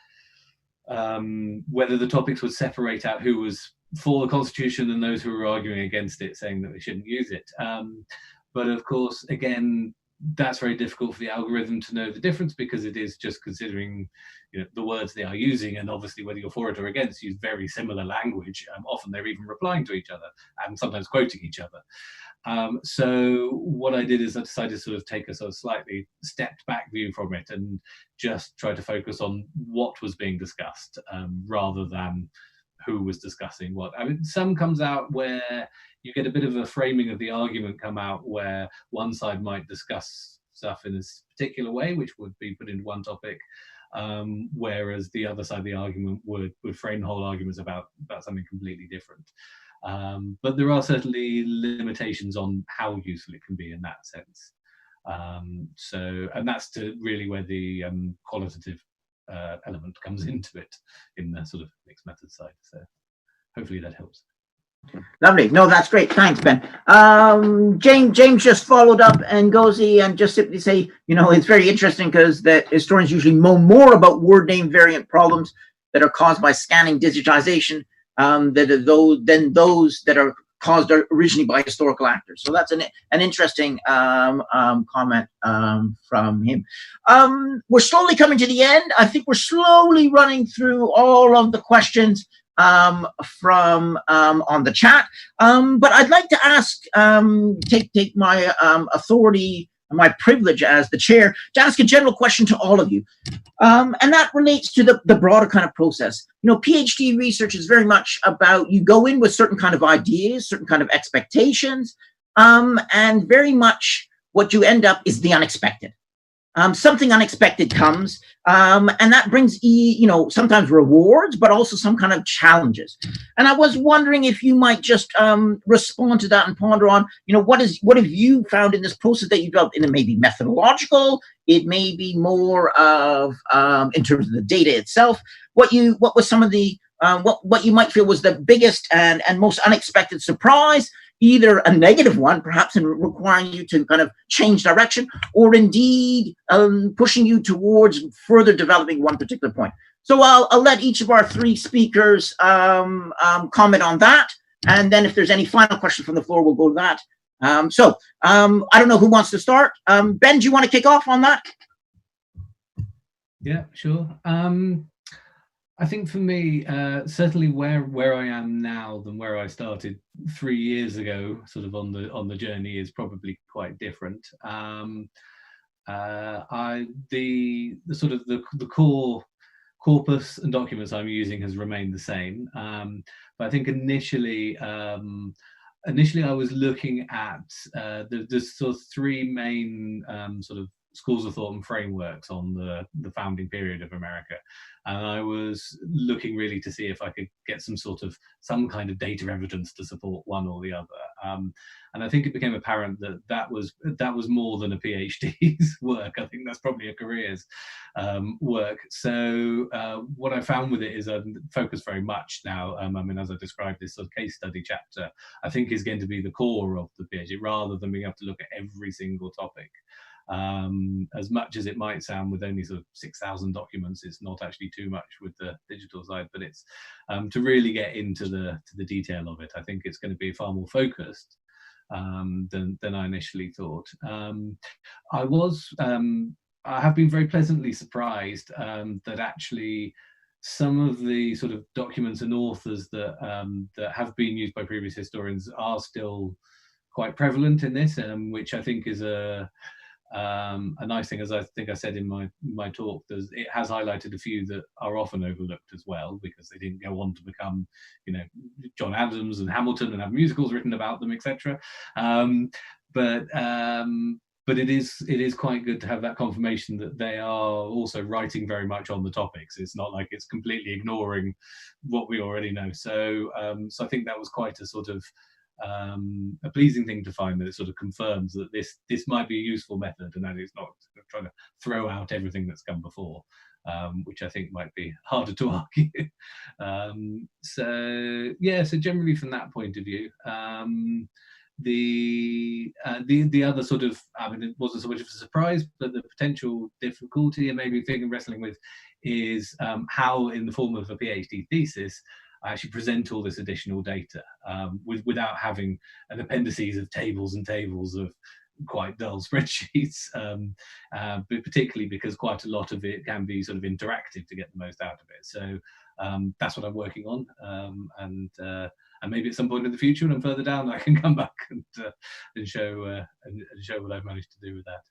whether the topics would separate out who was for the Constitution and those who were arguing against it, saying that we shouldn't use it. But of course, again, that's very difficult for the algorithm to know the difference because it is just considering the words they are using, and obviously whether you're for it or against use very similar language. Often they're even replying to each other and sometimes quoting each other. So what I did is I decided to sort of take a sort of slightly stepped back view from it and just try to focus on what was being discussed rather than who was discussing what. I mean, some comes out where you get a bit of a framing of the argument come out where one side might discuss stuff in this particular way, which would be put into one topic, whereas the other side of the argument would frame the whole arguments about something completely different. But there are certainly limitations on how useful it can be in that sense. And that's really where the qualitative element comes into it in the sort of mixed method side. So hopefully that helps. Lovely. No, that's great. Thanks, Ben. James just followed up Ngozi and just simply say, it's very interesting because the historians usually know more about word name variant problems that are caused by scanning digitization than those that are caused originally by historical actors. So that's an interesting comment from him. We're slowly coming to the end. I think we're slowly running through all of the questions from on the chat. But I'd like to ask, take my authority, my privilege as the chair, to ask a general question to all of you. And that relates to the broader kind of process. PhD research is very much about you go in with certain kind of ideas, certain kind of expectations, and very much what you end up is the unexpected. Something unexpected comes, and that brings, sometimes rewards, but also some kind of challenges. And I was wondering if you might just respond to that and ponder on, what have you found in this process that you developed? And it may be methodological, it may be more of in terms of the data itself. What was some of the what you might feel was the biggest and most unexpected surprise? Either a negative one, perhaps in requiring you to kind of change direction, or indeed pushing you towards further developing one particular point. So I'll let each of our three speakers comment on that. And then if there's any final question from the floor, we'll go to that. I don't know who wants to start. Ben, do you want to kick off on that? Yeah, sure. I think for me, certainly where I am now than where I started 3 years ago, sort of on the journey, is probably quite different. The sort of the core corpus and documents I'm using has remained the same, but I think initially I was looking at the sort of three main sort of schools of thought and frameworks on the founding period of America, and I was looking really to see if I could get some kind of data evidence to support one or the other. And I think it became apparent that was more than a PhD's work. I think that's probably a career's work. So what I found with it is I'm focused very much now. I mean, as I described, this sort of case study chapter, I think is going to be the core of the PhD, rather than being able to look at every single topic. As much as it might sound, with only sort of 6,000 documents, it's not actually too much with the digital side, but it's to really get into the detail of it. I think it's going to be far more focused than I initially thought. I have been very pleasantly surprised that actually some of the sort of documents and authors that have been used by previous historians are still quite prevalent in this, which I think is a nice thing. As I think I said in my talk, it has highlighted a few that are often overlooked as well, because they didn't go on to become, John Adams and Hamilton and have musicals written about them, etc. But it is quite good to have that confirmation that they are also writing very much on the topics. It's not like it's completely ignoring what we already know. So I think that was quite a sort of a pleasing thing to find, that it sort of confirms that this might be a useful method, and that it's not trying to throw out everything that's come before, which I think might be harder to argue. So generally from that point of view, the other sort of, I mean, it wasn't so much of a surprise, but the potential difficulty and maybe thing I'm wrestling with is how, in the form of a PhD thesis, I actually present all this additional data without having an appendices of tables and tables of quite dull spreadsheets, but particularly because quite a lot of it can be sort of interactive to get the most out of it. So that's what I'm working on, and maybe at some point in the future, when I'm further down, I can come back and show what I've managed to do with that.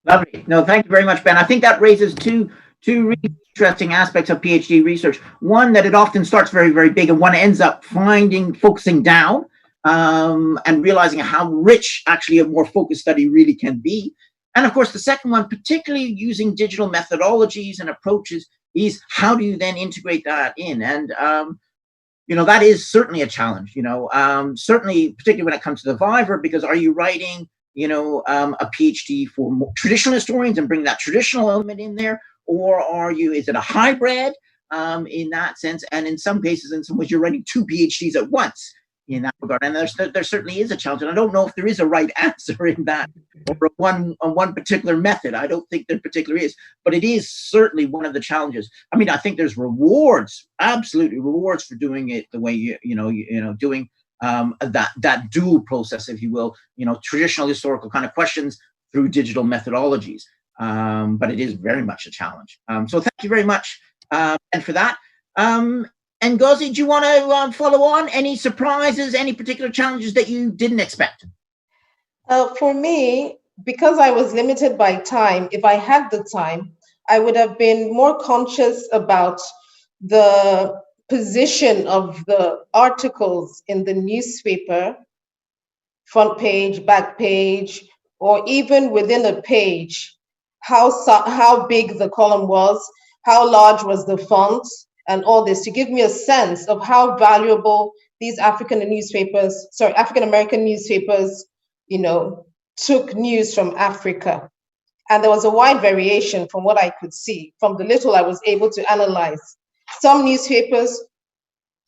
Lovely. No, thank you very much, Ben. I think that raises two really interesting aspects of PhD research. One, that it often starts very, very big, and one ends up focusing down and realizing how rich actually a more focused study really can be. And of course, the second one, particularly using digital methodologies and approaches, is how do you then integrate that in? And that is certainly a challenge. Certainly, particularly when it comes to the Viver, because are you writing a PhD for more traditional historians and bring that traditional element in there, or is it a hybrid in that sense? And in some cases, in some ways, you're writing two PhDs at once in that regard. And there certainly is a challenge. And I don't know if there is a right answer in that, or one particular method. I don't think there particularly is, but it is certainly one of the challenges. I mean, I think there's absolutely rewards for doing it the way doing that dual process, if you will, traditional historical kind of questions through digital methodologies. But it is very much a challenge. So thank you very much, and for that. And Ngozi, do you want to follow on? Any surprises, any particular challenges that you didn't expect? For me, because I was limited by time, if I had the time, I would have been more conscious about the position of the articles in the newspaper, front page, back page, or even within a page, how big the column was, how large was the font, and all this, to give me a sense of how valuable these African American newspapers, took news from Africa. And there was a wide variation from what I could see, from the little I was able to analyze. Some newspapers,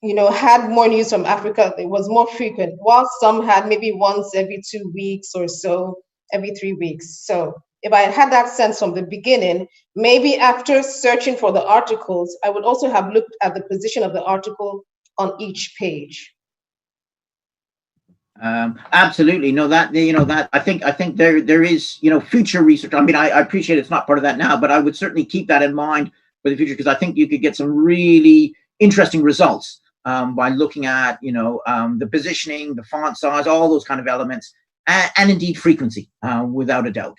had more news from Africa. It was more frequent, while some had maybe once every 2 weeks or so, every 3 weeks. So if I had that sense from the beginning, maybe after searching for the articles, I would also have looked at the position of the article on each page. Absolutely. No, that I think there is future research. I mean, I appreciate it's not part of that now, but I would certainly keep that in mind for the future, because I think you could get some really interesting results by looking at, you know, the positioning, the font size, all those kind of elements, and indeed frequency, without a doubt.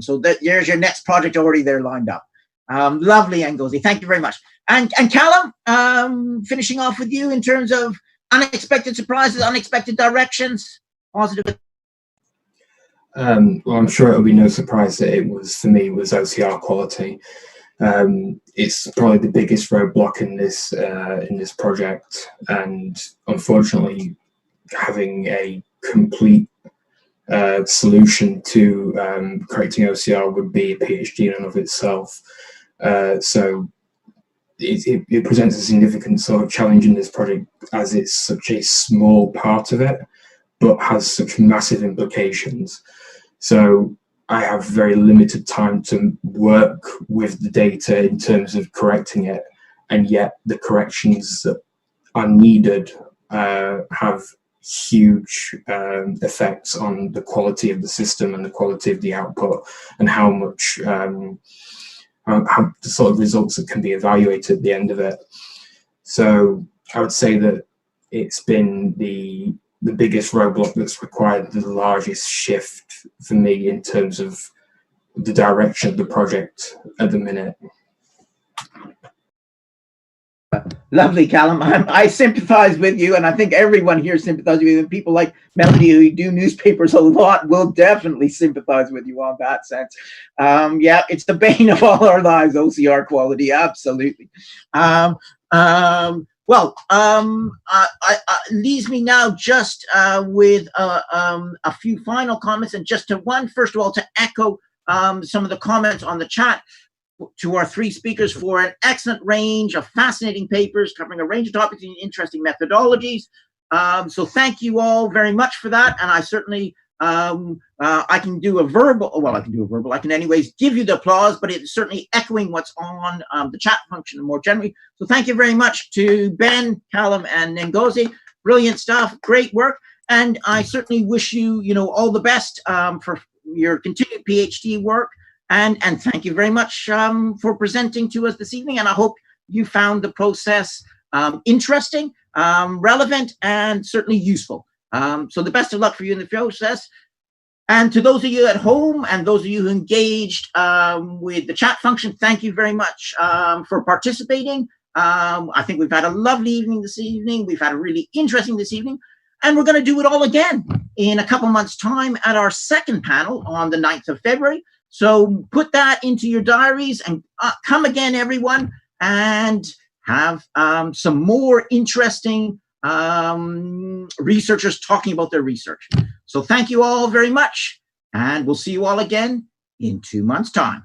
So there's your next project already there lined up. Lovely, Ngozi. Thank you very much. And Callum, finishing off with you in terms of unexpected surprises, unexpected directions, positive. Well, I'm sure it'll be no surprise that it was, for me, was OCR quality. It's probably the biggest roadblock in this project, and unfortunately, having a complete solution to correcting OCR would be a PhD in and of itself. So it presents a significant sort of challenge in this project, as it's such a small part of it, but has such massive implications. So I have very limited time to work with the data in terms of correcting it, and yet the corrections that are needed have huge effects on the quality of the system and the quality of the output, and how much how the sort of results that can be evaluated at the end of it. So I would say that it's been the biggest roadblock that's required the largest shift for me in terms of the direction of the project at the minute. Lovely, Callum. I sympathize with you, and I think everyone here sympathizes with you. And people like Melody, who do newspapers a lot, will definitely sympathize with you on that sense. Yeah, it's the bane of all our lives, OCR quality, absolutely. Well, leaves me now just with a few final comments, and just first of all, to echo some of the comments on the chat to our three speakers for an excellent range of fascinating papers covering a range of topics and interesting methodologies. So thank you all very much for that. And I certainly, I can do a verbal, well, I can do a verbal, I can anyways give you the applause, but it's certainly echoing what's on the chat function more generally. So thank you very much to Ben, Callum, and Ngozi. Brilliant stuff, great work. And I certainly wish you, you know, all the best for your continued PhD work. And thank you very much for presenting to us this evening. And I hope you found the process interesting, relevant, and certainly useful. So the best of luck for you in the process. And to those of you at home and those of you who engaged with the chat function, thank you very much for participating. I think we've had a lovely evening this evening. We've had a really interesting this evening. And we're going to do it all again in a couple months' time at our second panel on the 9th of February. So put that into your diaries and come again, everyone, and have some more interesting researchers talking about their research. So thank you all very much, and we'll see you all again in 2 months' time.